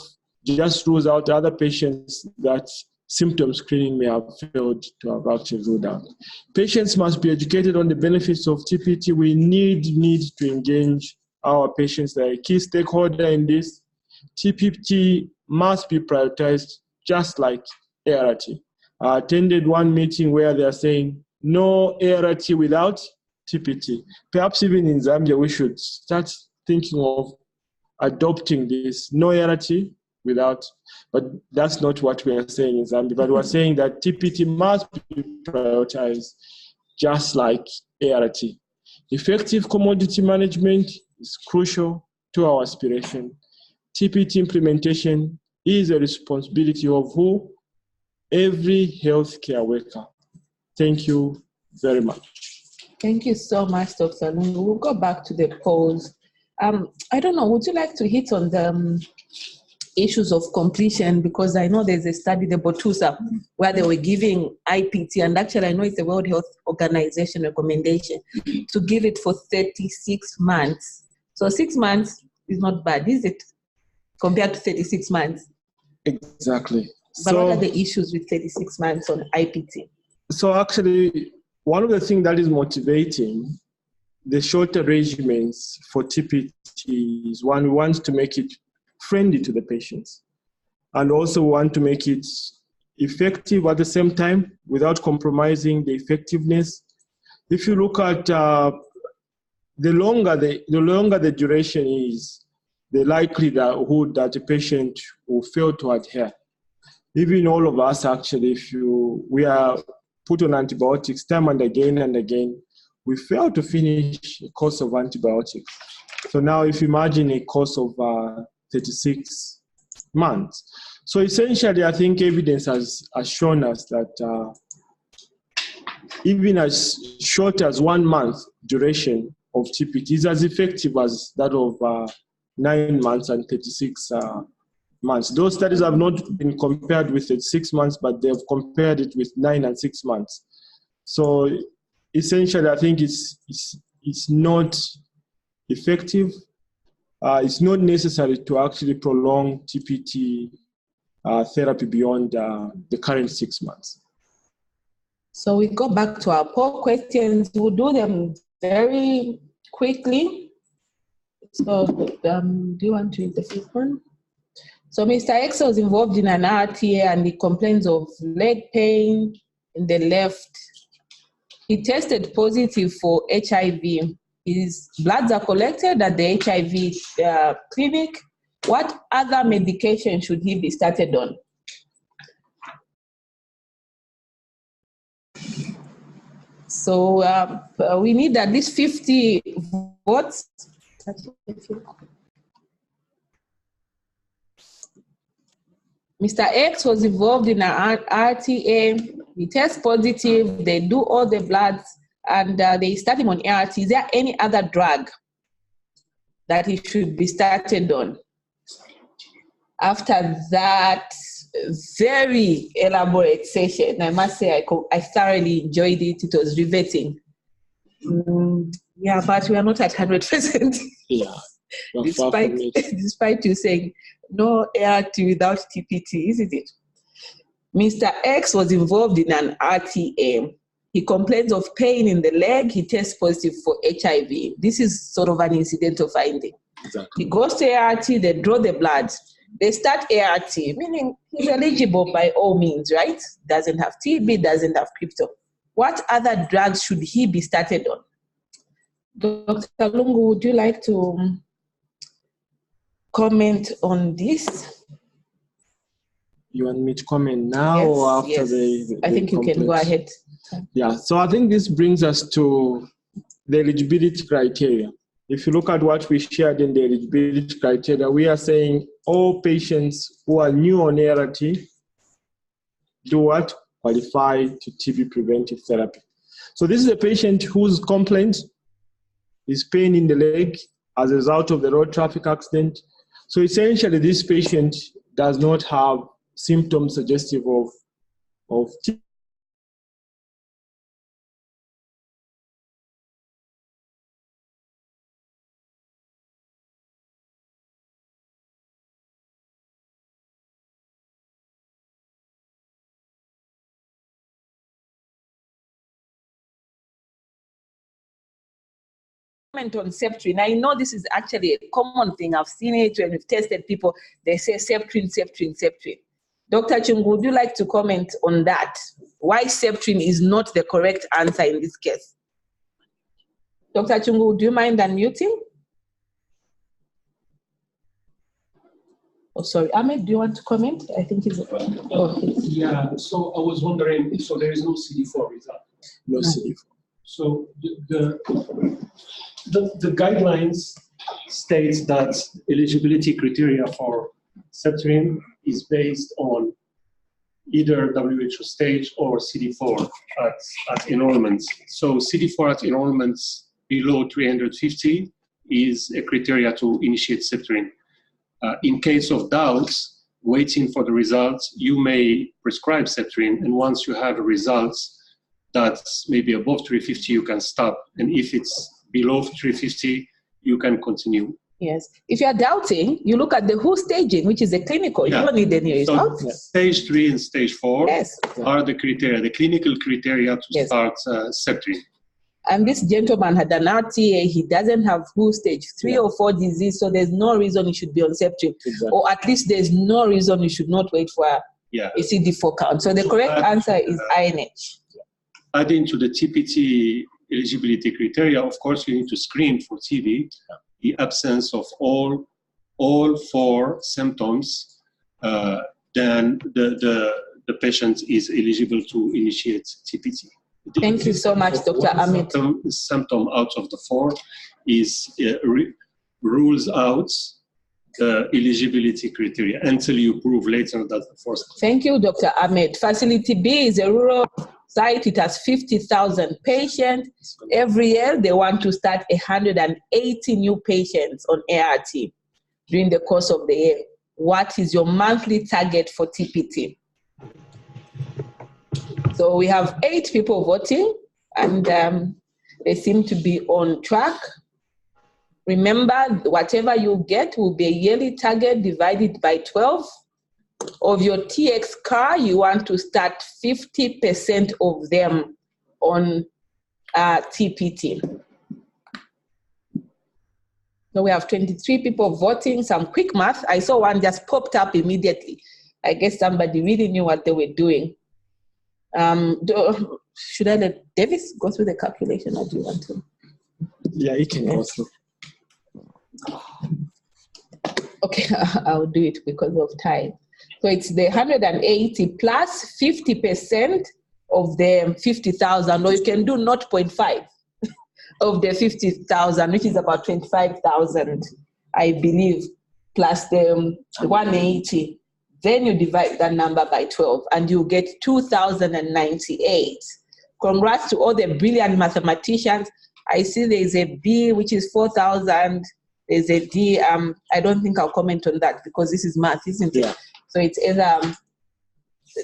just rules out other patients that symptom screening may have failed to have actually ruled out. Patients must be educated on the benefits of TPT. We need to engage our patients. They are a key stakeholder in this. TPT must be prioritized just like ART. I attended one meeting where they are saying no ART without TPT. Perhaps even in Zambia, we should start thinking of adopting this no ART without, but that's not what we are saying in Zambia. But we're saying that TPT must be prioritized just like ART. Effective commodity management is crucial to our aspiration. TPT implementation is a responsibility of who? Every healthcare worker. Thank you very much. Thank you so much, Dr. Lungu. We'll go back to the polls. I don't know, would you like to hit on the issues of completion? Because I know there's a study, the Botusa, where they were giving IPT, and actually I know it's the World Health Organization recommendation to give it for 36 months. So 6 months is not bad, is it? Compared to 36 months. Exactly. But what are the issues with 36 months on IPT? So actually, one of the things that is motivating the shorter regimens for TPT is one, we want to make it friendly to the patients, and also want to make it effective at the same time without compromising the effectiveness. If you look at the longer the duration is, the likelihood that a patient will fail to adhere. Even all of us, actually, we are put on antibiotics time and again, we fail to finish a course of antibiotics. So now if you imagine a course of 36 months. So essentially, I think evidence has shown us that even as short as 1 month duration of TPT is as effective as that of 9 months and 36 months. Those studies have not been compared with 6 months, but they've compared it with 9 and 6 months. So essentially, I think it's not effective. It's not necessary to actually prolong TPT therapy beyond the current 6 months. So we go back to our poll questions. We'll do them very quickly. So do you want to read the first one? So Mr. X was involved in an RTA and he complains of leg pain in the left. He tested positive for HIV. His bloods are collected at the HIV clinic. What other medication should he be started on? So we need at least 50 votes. Mr. X was involved in an RTA. He tests positive. They do all the bloods, and they start him on ART. Is there any other drug that he should be started on? After that very elaborate session, I must say I thoroughly enjoyed it. It was riveting. Yeah, but we are not at 100%. Yeah, despite you saying no ART without TPT, isn't it? Mr. X was involved in an RTA. He complains of pain in the leg. He tests positive for HIV. This is sort of an incidental finding. Exactly. He goes to ART, they draw the blood. They start ART, meaning he's eligible by all means, right? Doesn't have TB, doesn't have crypto. What other drugs should he be started on? Dr. Lungu, would you like to comment on this? You want me to comment now or after the I think you can go ahead. Yeah, so I think this brings us to the eligibility criteria. If you look at what we shared in the eligibility criteria, we are saying all patients who are new on ART do what? Qualify to TB preventive therapy. So this is a patient whose complaint is pain in the leg as a result of the road traffic accident. So essentially, this patient does not have symptoms suggestive of TB. On Septrin. I know this is actually a common thing. I've seen it when we've tested people. They say Septrin, Septrin, Septrin. Dr. Chungu, would you like to comment on that? Why Septrin is not the correct answer in this case? Dr. Chungu, do you mind unmuting? Oh, sorry. Ahmed, do you want to comment? I think it's... Yeah, so I was wondering, so there is no CD4 result? No CD4. So the guidelines states that eligibility criteria for septrin is based on either WHO stage or CD4 at enrollments. So CD4 at enrollments below 350 is a criteria to initiate septrin. In case of doubts, waiting for the results, you may prescribe septrin, and once you have results that's maybe above 350, you can stop. And if it's below 350, you can continue. Yes. If you are doubting, you look at the WHO staging, which is a clinical. Yeah. You don't need any results. So stage 3 and stage 4 yes. are the criteria, the clinical criteria to start septrin. And this gentleman had an RTA. He doesn't have WHO stage 3 or 4 disease, so there's no reason he should be on septrin. Exactly. Or at least there's no reason you should not wait for a CD4 count. So the correct answer is INH. Adding to the TPT eligibility criteria, of course, you need to screen for TB. The absence of all 4 symptoms, then the patient is eligible to initiate TPT. Thank you so much, Dr. Ahmed. Symptom out of the 4 is rules out the eligibility criteria until you prove later that the 4th. Thank you, Dr. Ahmed. Facility B is a rural site. It has 50,000 patients. Every year, they want to start 180 new patients on ART during the course of the year. What is your monthly target for TPT? So we have 8 people voting, and they seem to be on track. Remember, whatever you get will be a yearly target divided by 12. Of your TX car, you want to start 50% of them on TPT. So we have 23 people voting. Some quick math. I saw one just popped up immediately. I guess somebody really knew what they were doing. Should I let Davis go through the calculation, or do you want to? Yeah, he can go through. Okay, I'll do it because of time. So it's the 180 plus 50% of the 50,000, or you can do 0.5 of the 50,000, which is about 25,000, I believe, plus the 180. Then you divide that number by 12, and you get 2,098. Congrats to all the brilliant mathematicians. I see there's a B, which is 4,000. There's a D. I don't think I'll comment on that because this is math, isn't it? Yeah. So it's either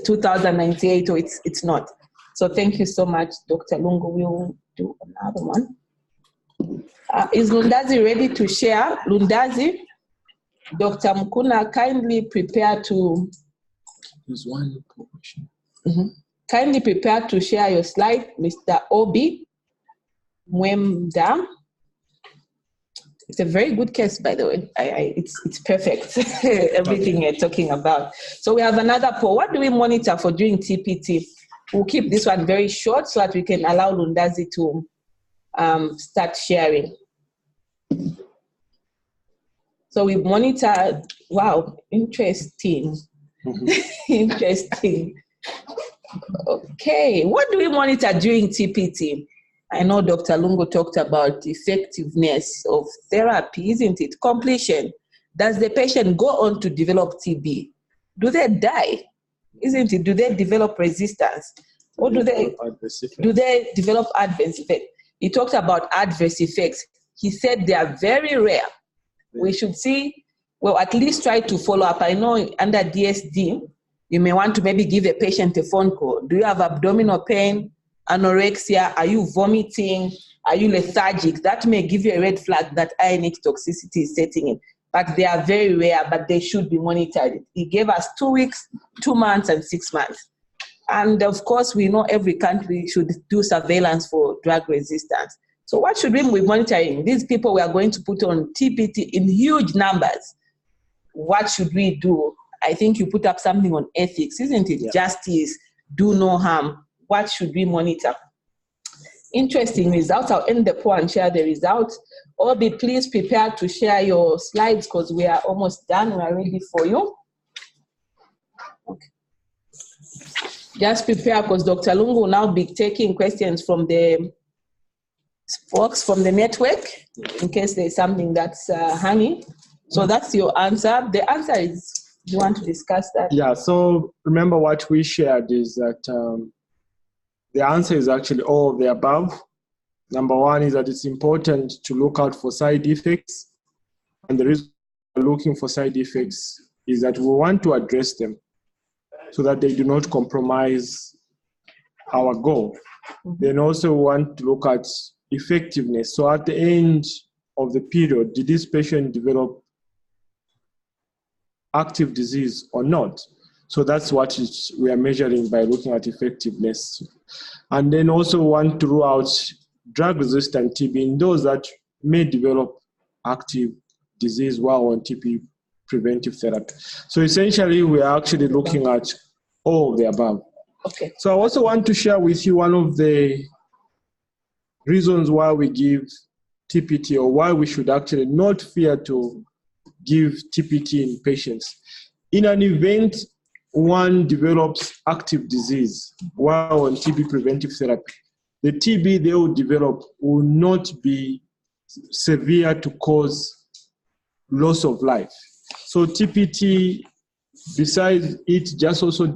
2,098 or it's not. So thank you so much, Dr. Lungu. We'll do another one. Is Lundazi ready to share? Lundazi? Dr. Mukuna, kindly prepare to... There's one question. Kindly prepare to share your slide, Mr. Obi Mwemda. It's a very good case, by the way. It's perfect, everything you're talking about. So we have another poll. What do we monitor for doing TPT? We'll keep this one very short so that we can allow Lundazi to start sharing. So we monitor, wow, interesting. Interesting. Okay, what do we monitor during TPT? I know Dr. Lungu talked about effectiveness of therapy, isn't it? Completion. Does the patient go on to develop TB? Do they die? Isn't it? Do they develop resistance? Or do they develop adverse effects? He talked about adverse effects. He said they are very rare. We should see, well, at least try to follow up. I know under DSD, you may want to maybe give a patient a phone call. Do you have abdominal pain, anorexia? Are you vomiting? Are you lethargic? That may give you a red flag that INH toxicity is setting in. But they are very rare, but they should be monitored. He gave us 2 weeks, 2 months, and 6 months. And of course, we know every country should do surveillance for drug resistance. So what should we be monitoring? These people we are going to put on TPT in huge numbers. What should we do? I think you put up something on ethics, isn't it? Yeah. Justice, do no harm. What should we monitor? interesting results. I'll end the poll and share the results. Obi, please prepare to share your slides because we are almost done. We are ready for you. Okay. Just prepare because Dr. Lungu will now be taking questions from the folks from the network in case there's something that's hanging. So that's your answer. The answer is, do you want to discuss that? Yeah, so remember what we shared is that the answer is actually all of the above. Number one is that it's important to look out for side effects. And the reason we're looking for side effects is that we want to address them so that they do not compromise our goal. Then also want to look at effectiveness. So at the end of the period, did this patient develop active disease or not? So that's what we are measuring by looking at effectiveness. And then also want to rule out drug-resistant TB in those that may develop active disease while on TB preventive therapy. So essentially, we are actually looking at all of the above. Okay. So I also want to share with you one of the reasons why we give TPT, or why we should actually not fear to give TPT in patients. In an event one develops active disease while on TB preventive therapy, the TB they will develop will not be severe to cause loss of life. So TPT, besides it just also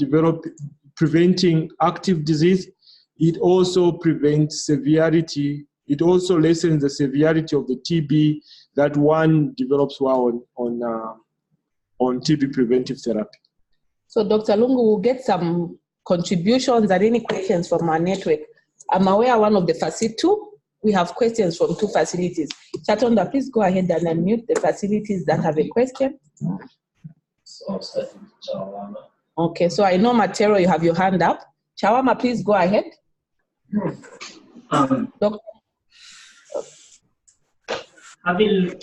preventing active disease, it also prevents severity. It also lessens the severity of the TB that one develops while on TB preventive therapy. So Dr. Lungu will get some contributions and any questions from our network. I'm aware one of the facilities, we have questions from 2 facilities. Chatonda, please go ahead and unmute the facilities that have a question. Okay, so I know Matero, you have your hand up. Chawama, please go ahead. Having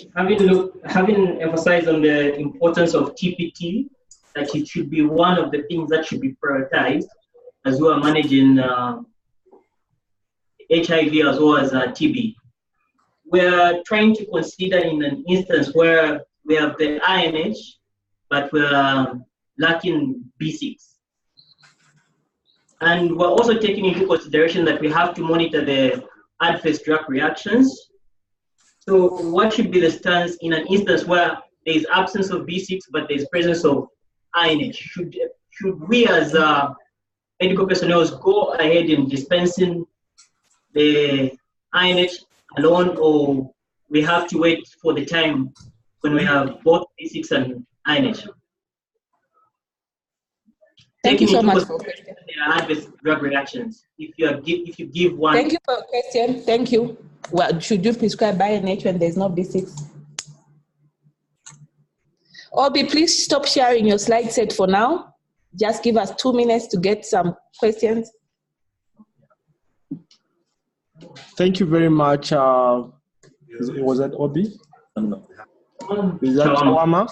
emphasized on the importance of TPT, that it should be one of the things that should be prioritized as we are managing HIV as well as TB. We're trying to consider in an instance where we have the INH, but we're lacking B6. And we're also taking into consideration that we have to monitor the adverse drug reactions. So what should be the stance in an instance where there is absence of B6, but there is presence of INH? Should we as medical personnel go ahead in dispensing the INH alone, or we have to wait for the time when we have both B6 and INH? Thank you so much for the adverse drug reactions. If you give one. Thank you for your question. Thank you. Well, should you prescribe INH when there's no B6? Obi, please stop sharing your slide set for now. Just give us 2 minutes to get some questions. Thank you very much. Was that Obi? No. Is that Chawama?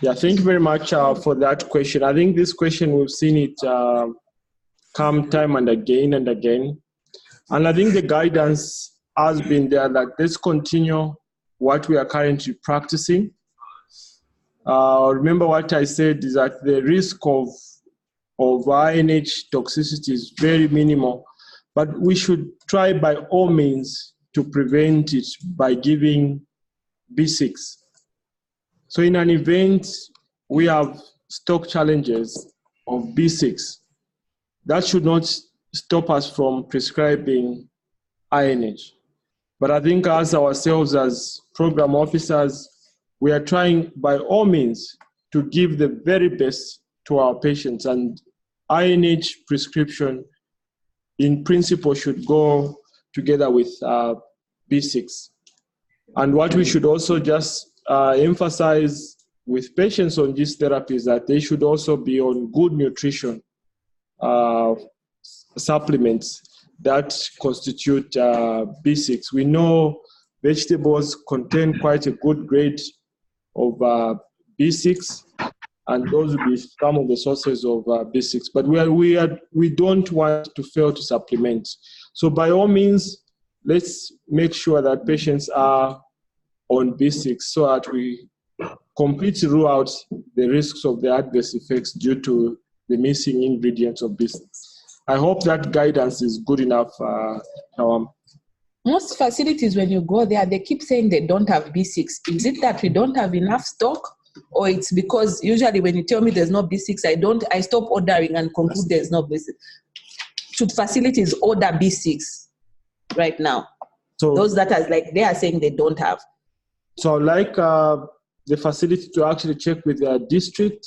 Yeah, thank you very much for that question. I think this question, we've seen it come time and again and again. And I think the guidance has been there that let's continue what we are currently practicing. Remember what I said is that the risk of INH toxicity is very minimal, but we should try by all means to prevent it by giving B6. So in an event, we have stock challenges of B6. That should not stop us from prescribing INH. But I think as ourselves as program officers, we are trying by all means to give the very best to our patients, and INH prescription in principle should go together with B6. And what we should also just emphasize with patients on this therapy is that they should also be on good nutrition supplements that constitute B6. We know vegetables contain quite a good grade of B6, and those will be some of the sources of B6. But we don't want to fail to supplement. So by all means, let's make sure that patients are on B6 so that we completely rule out the risks of the adverse effects due to the missing ingredients of B6. I hope that guidance is good enough, Tawam. Most facilities, when you go there, they keep saying they don't have B6. Is it that we don't have enough stock? Or it's because usually when you tell me there's no B6, I stop ordering and conclude there's no B6. Should facilities order B6 right now? So those that are like, they are saying they don't have. So like the facility to actually check with their district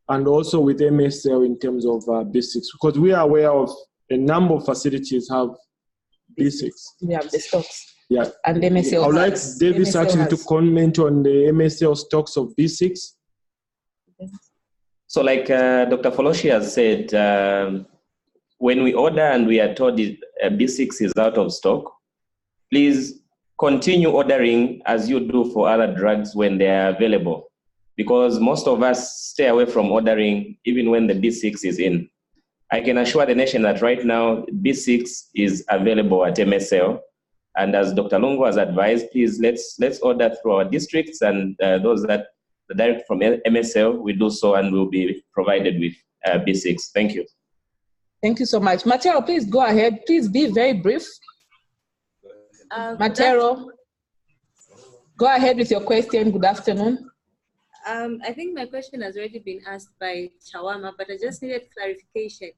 and also with MSL in terms of B6, because we are aware of a number of facilities have B6. We have the stocks. Yeah. And MSL I would like Davis actually to comment on the MSL stocks of B6. So like Dr. Foloshi has said, when we order and we are told B6 is out of stock, please continue ordering as you do for other drugs when they are available, because most of us stay away from ordering even when the B6 is in. I can assure the nation that right now B6 is available at MSL, and as Dr. Lungu has advised, please let's order through our districts, and those that are direct from MSL, we do so and will be provided with B6. Thank you. Thank you so much. Matero, please go ahead. Please be very brief. Matero, go ahead with your question. Good afternoon. I think my question has already been asked by Chawama, but I just needed clarification.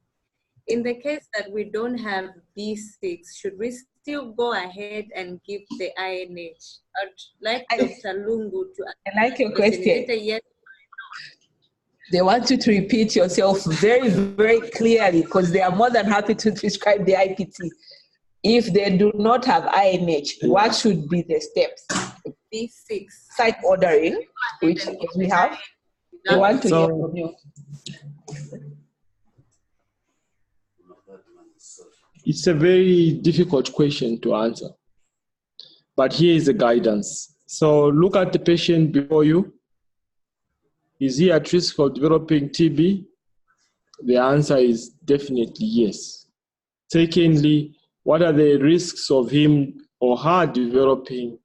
In the case that we don't have B6, should we still go ahead and give the INH? I'd like Dr. Lungu to I like your question. They want you to repeat yourself very, very clearly, because they are more than happy to prescribe the IPT. If they do not have INH, what should be the steps? B6. Site ordering, which we have. They want to hear from you. It's a very difficult question to answer, but here is the guidance. So look at the patient before you. Is he at risk of developing TB? The answer is definitely yes. Secondly, what are the risks of him or her developing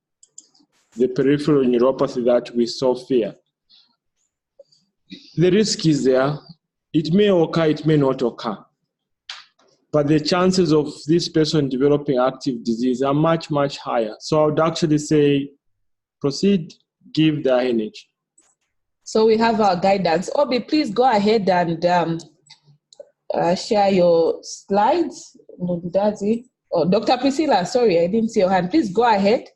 the peripheral neuropathy that we so fear? The risk is there. It may occur, it may not occur. But the chances of this person developing active disease are much, much higher. So I would actually say, proceed, give the INH. So we have our guidance. Obi, please go ahead and share your slides. Oh, Dr. Priscilla, sorry, I didn't see your hand. Please go ahead.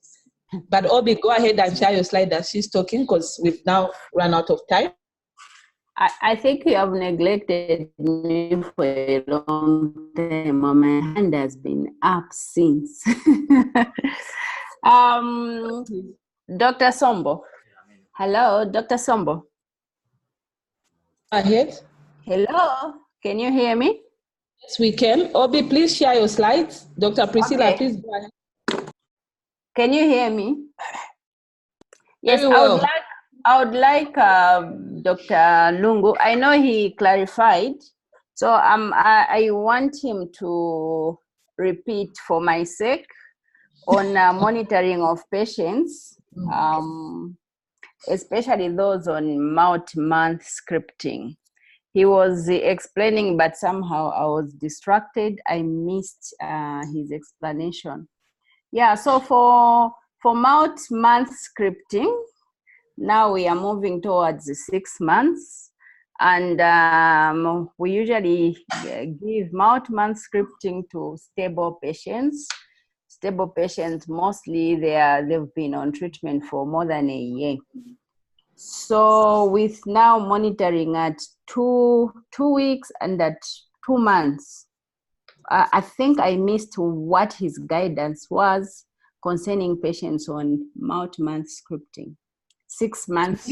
But Obi, go ahead and share your slide as she's talking, because we've now run out of time. I think you have neglected me for a long time. My hand has been up since. Dr. Sombo. Hello, Dr. Sombo. Go ahead. Hello, can you hear me? Yes, we can. Obi, please share your slides. Dr. Priscilla, Okay. please go ahead. Can you hear me? Yes, Very well. I would like Dr. Lungu. I know he clarified, so I want him to repeat for my sake on monitoring of patients, especially those on month scripting. He was explaining, but somehow I was distracted. I missed his explanation. Yeah, so for month scripting, now we are moving towards the 6 months, and we usually give month scripting to stable patients. Stable patients, mostly they've been on treatment for more than a year. So with now monitoring at two weeks and at 2 months, I think I missed what his guidance was concerning patients on month scripting. 6 months.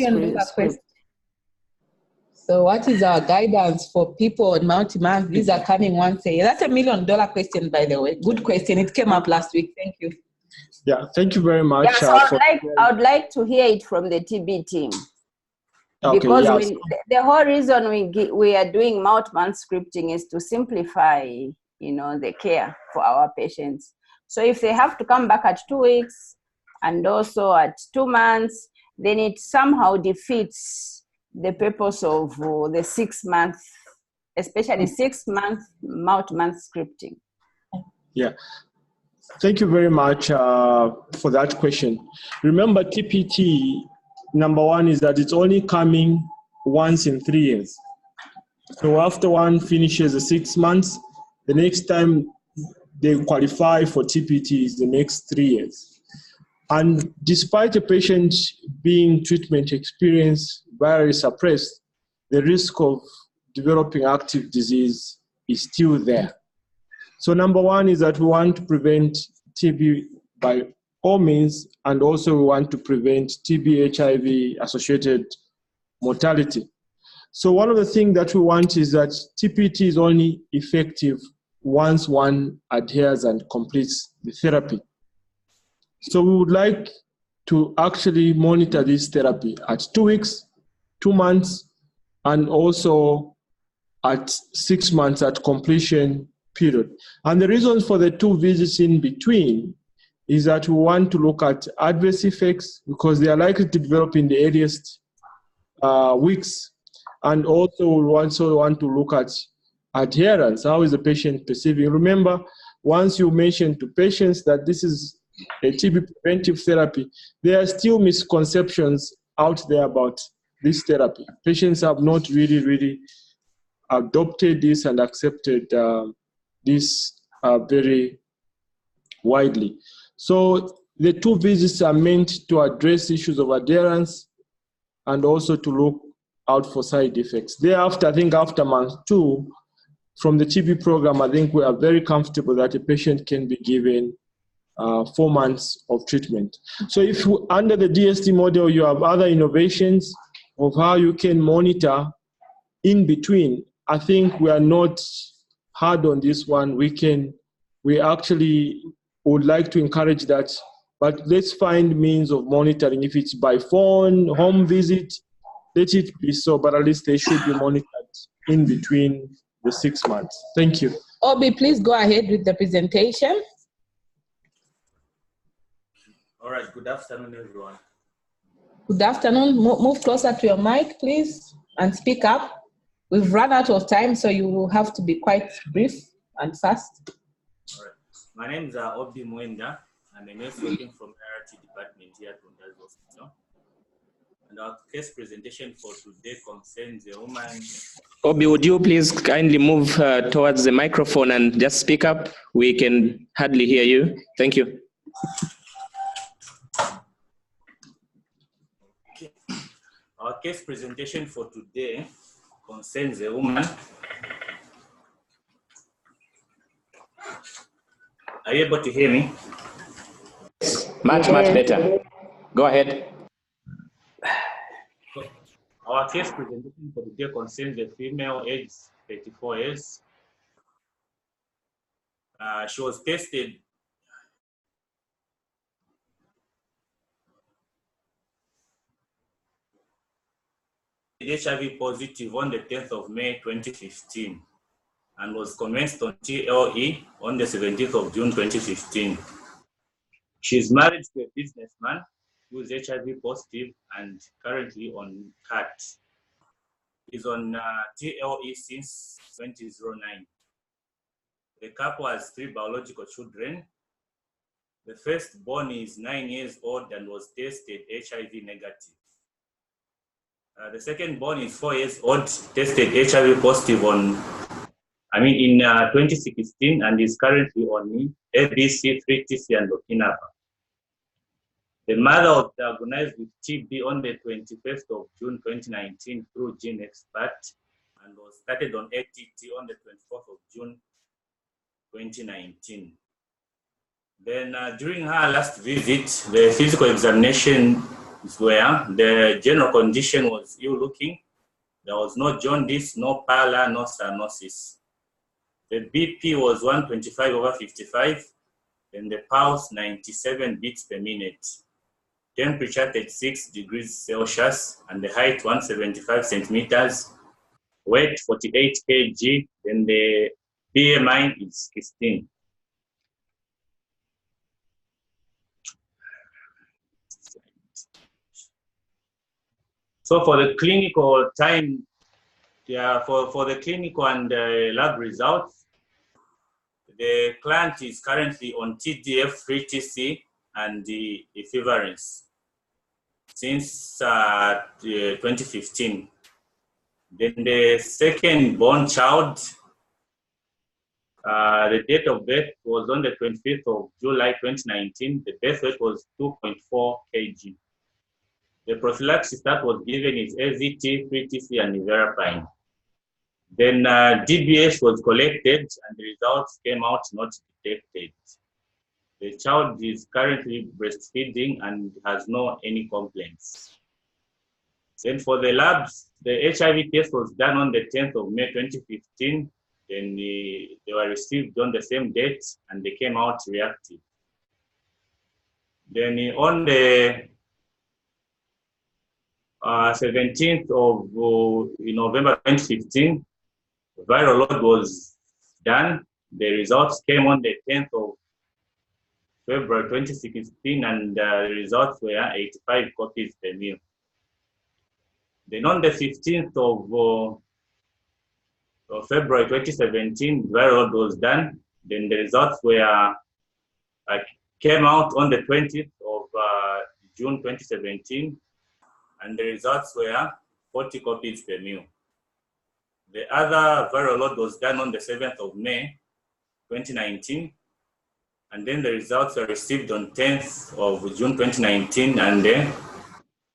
So what is our guidance for people on multi-month? These are coming once a year. That's $1 million question, by the way. Good question. It came up last week. Thank you. Yeah, thank you very much. Yeah, so I would like to hear it from the TB team. Okay, because yes. the whole reason we are doing month scripting is to simplify the care for our patients. So if they have to come back at 2 weeks and also at 2 months, then it somehow defeats the purpose of the 6 month, especially 6 month month scripting. Yeah. Thank you very much for that question. Remember, TPT, number one is that it's only coming once in 3 years. So after one finishes the 6 months, the next time they qualify for TPT is the next 3 years. And despite a patient being treatment experienced, virally suppressed, the risk of developing active disease is still there. So number one is that we want to prevent TB by all means, and also we want to prevent TB, HIV associated mortality. So one of the things that we want is that TPT is only effective once one adheres and completes the therapy. So we would like to actually monitor this therapy at 2 weeks, 2 months, and also at 6 months at completion period. And the reasons for the 2 visits in between is that we want to look at adverse effects because they are likely to develop in the earliest weeks. And also we also want to look at adherence. How is the patient perceiving? Remember, once you mention to patients that this is a TB preventive therapy, there are still misconceptions out there about this therapy. Patients have not really adopted this and accepted this very widely. So the 2 visits are meant to address issues of adherence and also to look out for side effects. Thereafter, I think after month 2, from the TB program, I think we are very comfortable that a patient can be given 4 months of treatment. So if under the DSD model, you have other innovations of how you can monitor in between, I think we are not hard on this one. We actually would like to encourage that, but let's find means of monitoring. If it's by phone, home visit, let it be so, but at least they should be monitored in between the 6 months. Thank you. Obi, please go ahead with the presentation. All right, good afternoon, everyone. Good afternoon. Move closer to your mic, please, and speak up. We've run out of time, so you will have to be quite brief and fast. All right. My name is Obi Mwenda. I'm a nurse working from RT department here at Untitled Hospital. And our case presentation for today concerns a woman. Obi, would you please kindly move towards the microphone and just speak up? We can hardly hear you. Thank you. Okay. Our case presentation for today concerns a woman. Are you able to hear me? Much better. Go ahead. Our case presentation for today concerns a female aged 34 years. She was tested HIV positive on the 10th of May 2015 and was commenced on TLE on the 17th of June 2015. She is married to a businessman who is HIV positive and currently on CAT. He's on TLE since 2009. The couple has 3 biological children. The firstborn is 9 years old and was tested HIV negative. The second-born is 4 years old, tested HIV positive in 2016 and is currently on ABC, 3TC, and Okinava. The mother was diagnosed with TB on the 21st of June 2019 through Gene Expert and was started on ATT on the 24th of June 2019. Then during her last visit, the physical examination where the general condition was ill-looking. There was no jaundice, no pallor, no cyanosis. The BP was 125/55, and the pulse 97 beats per minute. Temperature 36 degrees Celsius, and the height 175 centimeters. Weight 48 kg. Then the BMI is 16. So for the clinical time, for the clinical and lab results, the client is currently on TDF-free TC and the equivalence since 2015. Then the second born child, the date of birth was on the 25th of July 2019. The birth weight was 2.4 kg. The prophylaxis that was given is AZT, free TC, and nevirapine. Then DBS was collected and the results came out not detected. The child is currently breastfeeding and has no any complaints. Then for the labs, the HIV test was done on the 10th of May 2015. Then they were received on the same date and they came out reactive. Then on the 17th of November 2015, viral load was done. The results came on the 10th of February 2016 and the results were 85 copies per mil. Then on the 15th of February 2017, viral load was done. Then the results were came out on the 20th of June 2017 and the results were 40 copies per mil. The other viral load was done on the 7th of May 2019 and then the results were received on 10th of June 2019 and the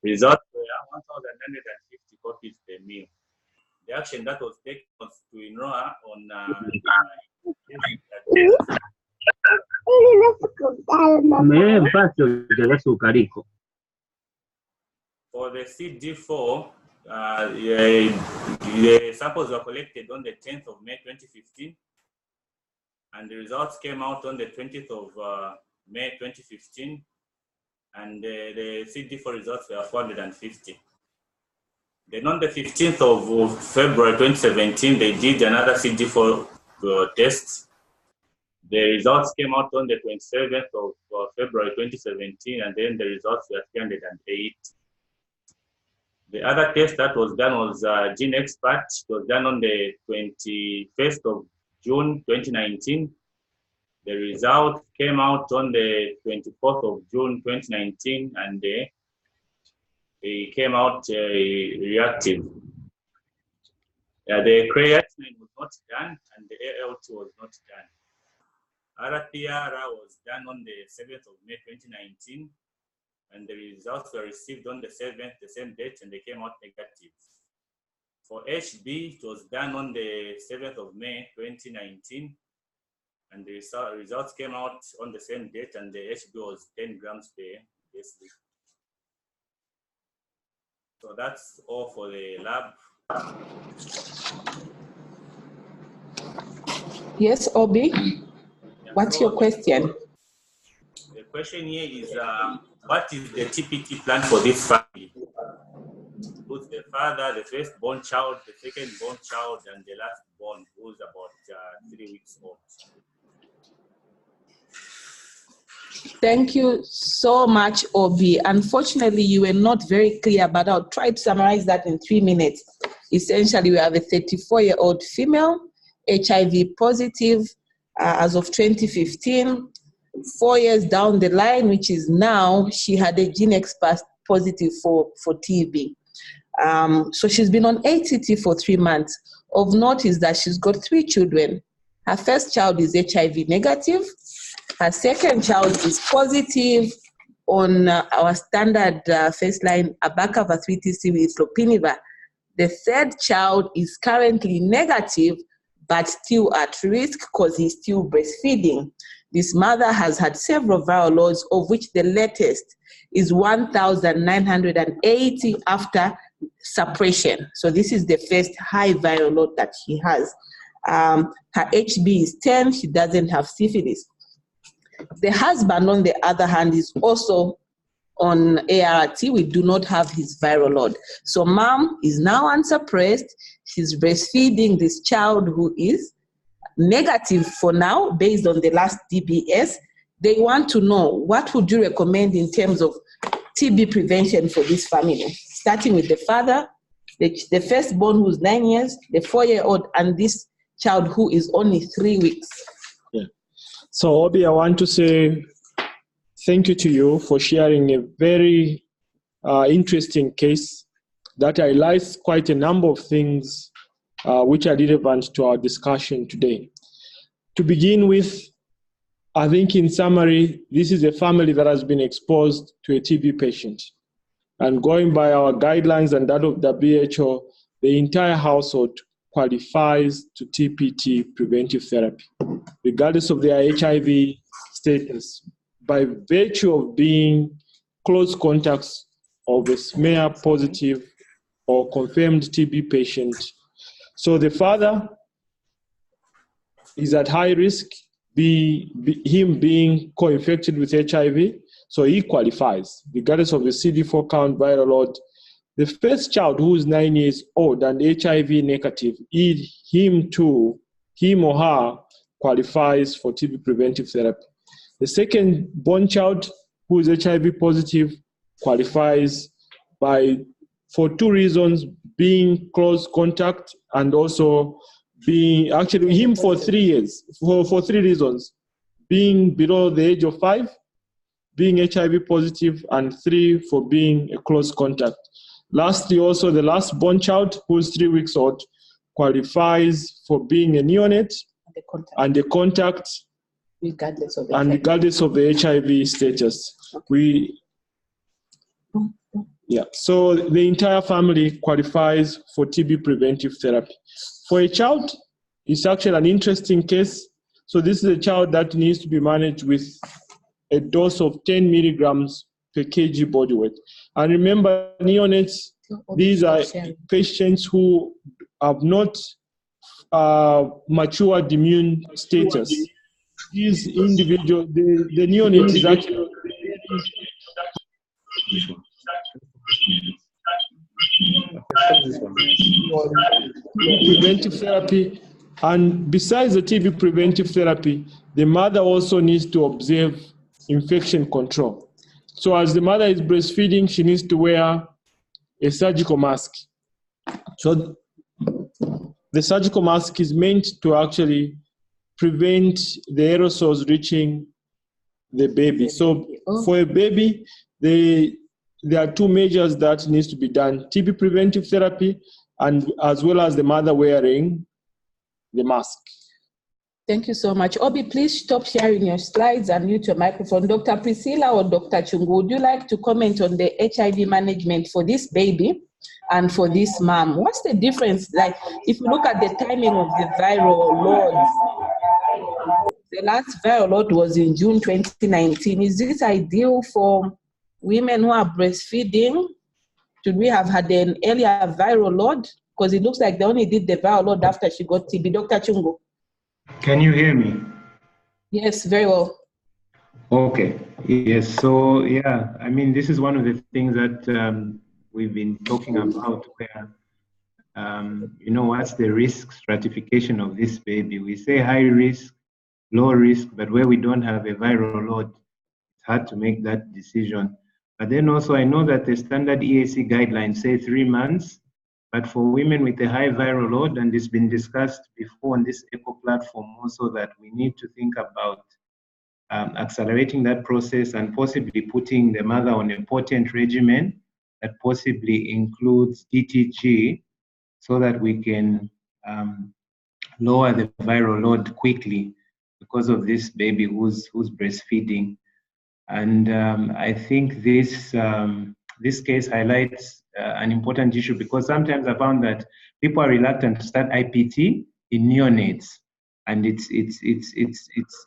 results were 1,950 copies per mil. The action that was taken was to enroll on for the CD4, the samples were collected on the 10th of May 2015 and the results came out on the 20th of May 2015 and the CD4 results were 450. Then on the 15th of February 2017, they did another CD4 test. The results came out on the 27th of February 2017 and then the results were 308. The other test that was done was Gene Expert. It was done on the 21st of June 2019. The result came out on the 24th of June 2019 and they came out reactive. The creatinine was not done and the ALT was not done. RPR was done on the 7th of May 2019 and the results were received on the 7th, the same date, and they came out negative. For HB, it was done on the 7th of May 2019 and the results came out on the same date and the HB was 10 grams per deciliter. So that's all for the lab. Yes, Obi, what's your question? The question here is, what is the TPT plan for this family? Who's the father, the first-born child, the second-born child, and the last-born, who's about 3 weeks old? Thank you so much, Obi. Unfortunately, you were not very clear, but I'll try to summarize that in 3 minutes. Essentially, we have a 34-year-old female, HIV positive as of 2015. 4 years down the line, which is now, she had a Gene Expert positive for TB. So she's been on ATT for 3 months. Of note is that she's got 3 children. Her first child is HIV negative. Her second child is positive on our standard first-line abacavir-3TC with lopinivir. The third child is currently negative, but still at risk because he's still breastfeeding. This mother has had several viral loads, of which the latest is 1,980 after suppression. So this is the first high viral load that she has. Her HB is 10, she doesn't have syphilis. The husband, on the other hand, is also on ART. We do not have his viral load. So mom is now unsuppressed. She's breastfeeding this child who is negative for now, based on the last DBS, they want to know what would you recommend in terms of TB prevention for this family, starting with the father, the firstborn who's 9 years, the 4-year-old, and this child who is only 3 weeks. Yeah. So Obi, I want to say thank you to you for sharing a very interesting case that highlights quite a number of things which are relevant to our discussion today. To begin with, I think in summary, this is a family that has been exposed to a TB patient. And going by our guidelines and that of WHO, the entire household qualifies to TPT preventive therapy, regardless of their HIV status, by virtue of being close contacts of a smear positive or confirmed TB patient. So the father is at high risk, him being co-infected with HIV, so he qualifies, regardless of the CD4 count, viral load. The first child who is 9 years old and HIV negative, him or her qualifies for TB preventive therapy. The second born child who is HIV positive qualifies for 2 reasons, being close contact and also being, actually him for 3 years, for 3 reasons, being below the age of 5, being HIV positive, and 3 for being a close contact. Lastly, also the last born child who is 3 weeks old qualifies for being a neonate and a contact regardless of the HIV status. So the entire family qualifies for TB preventive therapy. For a child, it's actually an interesting case. So this is a child that needs to be managed with a dose of 10 milligrams per kg body weight. And remember, neonates, these are patients who have not matured immune status. These individuals, the neonate is actually preventive therapy. And besides the TB preventive therapy, the mother also needs to observe infection control. So as the mother is breastfeeding, she needs to wear a surgical mask. So the surgical mask is meant to actually prevent the aerosols reaching the baby. So for a baby, there are 2 measures that needs to be done: TB preventive therapy, and as well as the mother wearing the mask. Thank you so much. Obi, please stop sharing your slides and mute your microphone. Dr. Priscilla or Dr. Chungu, would you like to comment on the HIV management for this baby and for this mom? What's the difference? Like, if you look at the timing of the viral load, the last viral load was in June 2019. Is this ideal for women who are breastfeeding? Should we have had an earlier viral load? Because it looks like they only did the viral load after she got TB. Dr. Chungu. Can you hear me? Yes, very well. Okay. Yes. So, yeah, I mean, this is one of the things that we've been talking about where, what's the risk stratification of this baby? We say high risk, low risk, but where we don't have a viral load, it's hard to make that decision. But then also, I know that the standard EAC guidelines say 3 months, but for women with a high viral load, and it's been discussed before on this ECHO platform also, that we need to think about accelerating that process and possibly putting the mother on a potent regimen that possibly includes DTG, so that we can lower the viral load quickly because of this baby who's breastfeeding. And I think this case highlights an important issue, because sometimes I found that people are reluctant to start IPT in neonates, and it's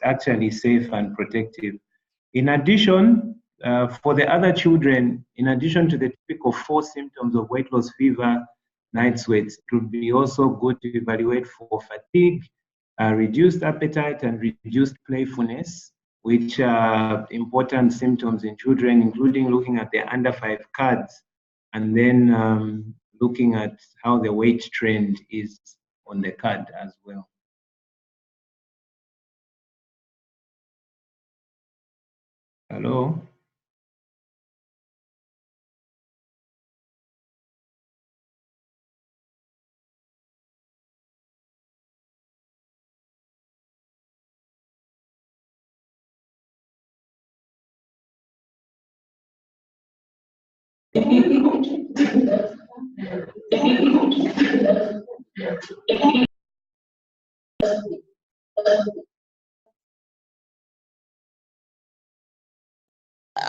actually safe and protective. In addition, for the other children, in addition to the typical 4 symptoms of weight loss, fever, night sweats, it would be also good to evaluate for fatigue, reduced appetite, and reduced playfulness, which are important symptoms in children, including looking at their under 5 cards, and then looking at how the weight trend is on the card as well. Hello?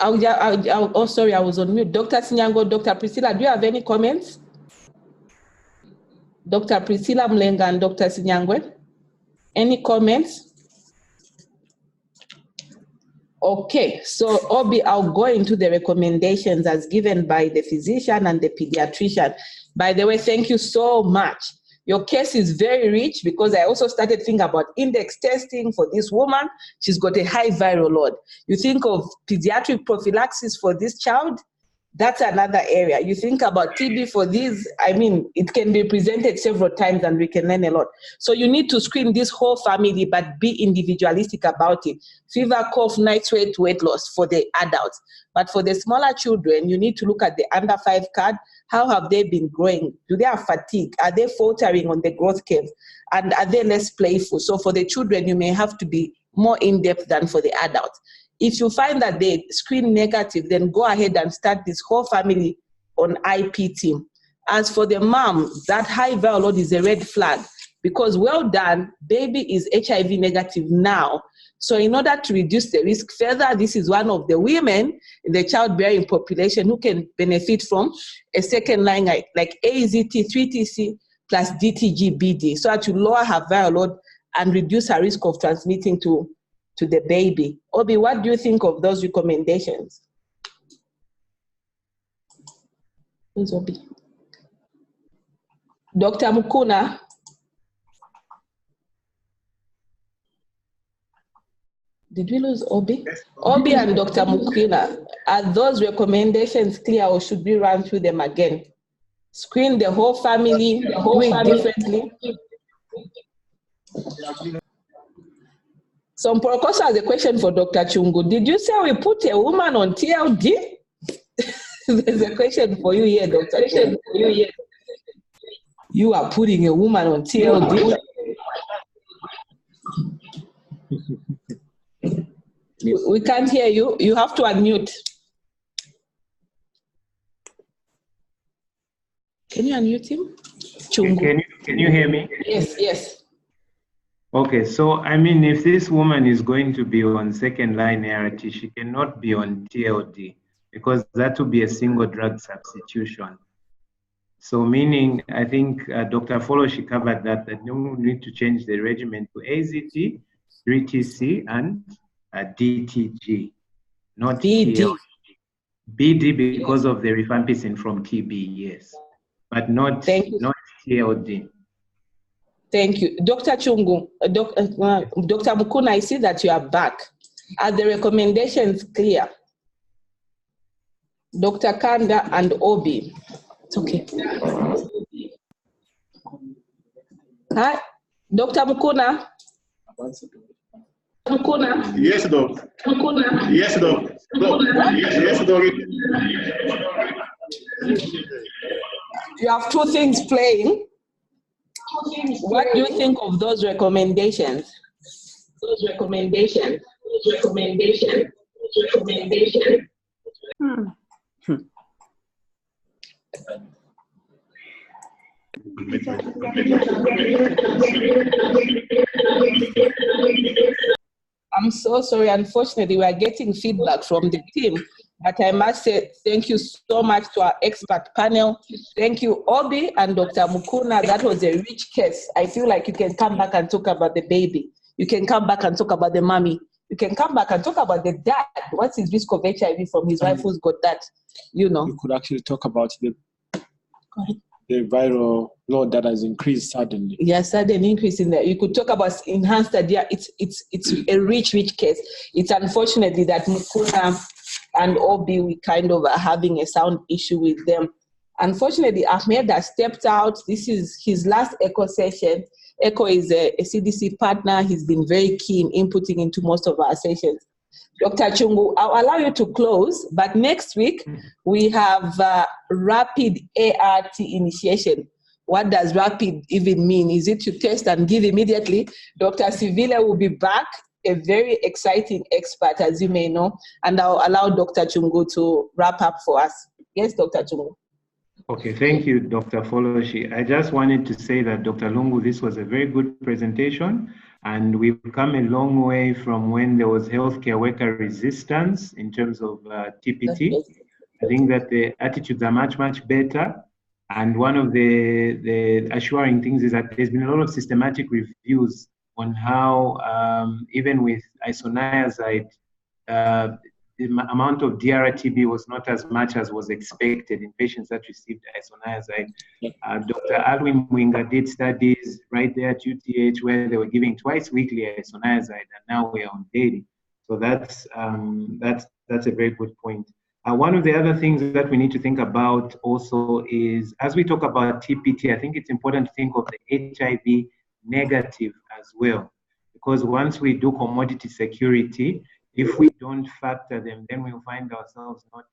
Oh, sorry, I was on mute. Dr. Sinyango, Dr. Priscilla, do you have any comments? Dr. Priscilla Mlenga and Dr. Sinyangwe, any comments? Okay, so Obi, I'll go into the recommendations as given by the physician and the pediatrician. By the way, thank you so much. Your case is very rich because I also started thinking about index testing for this woman. She's got a high viral load. You think of pediatric prophylaxis for this child, that's another area. You think about TB for these, I mean, it can be presented several times and we can learn a lot. So you need to screen this whole family, but be individualistic about it. Fever, cough, night sweat, weight loss for the adults. But for the smaller children, you need to look at the under 5 card. How have they been growing? Do they have fatigue? Are they faltering on the growth curve? And are they less playful? So for the children, you may have to be more in-depth than for the adults. If you find that they screen negative, then go ahead and start this whole family on IPT. As for the mom, that high viral load is a red flag because well done, baby is HIV negative now. So in order to reduce the risk further, this is one of the women in the childbearing population who can benefit from a second line like AZT, 3TC plus DTG-BD so that you lower her viral load and reduce her risk of transmitting to the baby. Obi, what do you think of those recommendations? Who's Obi? Dr. Mukuna. Did we lose Obi? Yes. Obi and Dr. Mukuna, are those recommendations clear or should we run through them again? Screen the whole family, do it differently? So Mporokoso has a question for Dr. Chungu. Did you say we put a woman on TLD? There's a question for you here, Dr. Chungu. You are putting a woman on TLD? We can't hear you. You have to unmute. Can you unmute him? Chungu. Can you hear me? Yes, yes. Okay, so I mean, if this woman is going to be on second line ART, she cannot be on TLD because that would be a single drug substitution. So meaning, I think Dr. Follow, she covered that you need to change the regimen to AZT, 3TC, and DTG, not BD. TLD. BD because of the rifampicin from TB, yes, but not TLD. Thank you. Dr. Chungu, Dr. Mukuna, I see that you are back. Are the recommendations clear? Dr. Kanda and Obi. It's okay. Hi, Dr. Mukuna. Mukuna. Yes, Doc. Mukuna. Yes, Doc. Yes, Doc. You have two things playing. What do you think of those recommendations? I'm so sorry. Unfortunately, we are getting feedback from the team. But I must say thank you so much to our expert panel. Thank you, Obi and Dr. Mukuna. That was a rich case. I feel like you can come back and talk about the baby. You can come back and talk about the mommy. You can come back and talk about the dad. What's his risk of HIV from his wife who's got that, you know. You could actually talk about the viral load that has increased suddenly. Yes, sudden increase in there. You could talk about enhanced idea. It's a rich case. It's unfortunately that Mukuna and Obi, we kind of are having a sound issue with them. Unfortunately, Ahmed has stepped out. This is his last ECHO session. ECHO is a CDC partner. He's been very keen inputting into most of our sessions. Dr. Chungu, I'll allow you to close, but next week we have rapid ART initiation. What does rapid even mean? Is it to test and give immediately? Dr. Sivile will be back, a very exciting expert, as you may know, and I'll allow Dr. Chungu to wrap up for us. Yes, Dr. Chungu. Okay, thank you, Dr. Foloshi. I just wanted to say that, Dr. Lungu, this was a very good presentation, and we've come a long way from when there was healthcare worker resistance in terms of TPT. I think that the attitudes are much, much better. And one of the assuring things is that there's been a lot of systematic reviews on how, even with isoniazid, the amount of DRTB was not as much as was expected in patients that received isoniazid. Dr. Alwin Mwinga did studies right there at UTH where they were giving twice weekly isoniazid, and now we are on daily. So that's a very good point. One of the other things that we need to think about also is, as we talk about TPT, I think it's important to think of the HIV negative as well, because once we do commodity security, if we don't factor them, then we'll find ourselves not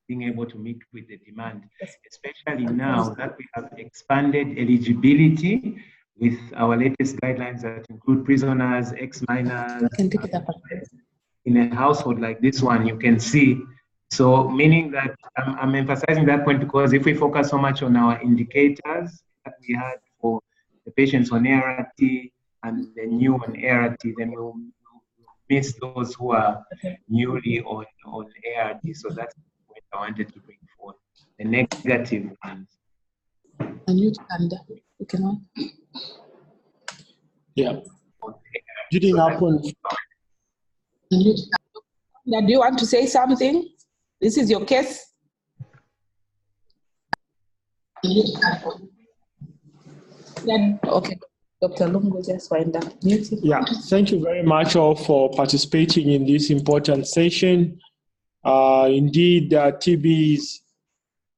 being able to meet with the demand, especially now that we have expanded eligibility with our latest guidelines that include prisoners, ex-minors. In a household like this one, you can see. So meaning that I'm emphasizing that point because if we focus so much on our indicators that we had for the patients on ART and the new on ART, then we'll miss those who are newly on ART. So that's what I wanted to bring forward, the negative ones. Yeah. Building up on. Now, do you want to say something? This is your case. Okay, Dr. Lungu, just wind up. Yeah, thank you very much all for participating in this important session. Indeed, TB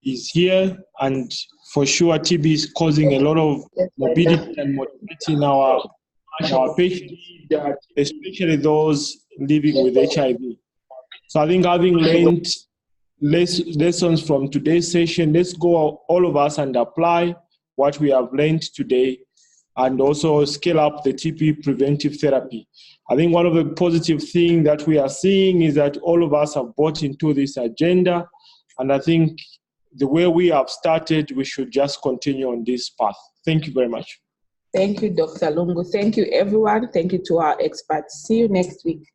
is here, and for sure TB is causing a lot of morbidity and mortality in our patients, especially those living with HIV. So I think having learned lessons from today's session, let's go all of us and apply what we have learned today and also scale up the TB preventive therapy. I think one of the positive things that we are seeing is that all of us have bought into this agenda, and I think the way we have started, we should just continue on this path. Thank you very much. Thank you, Dr. Lungu. Thank you, everyone. Thank you to our experts. See you next week.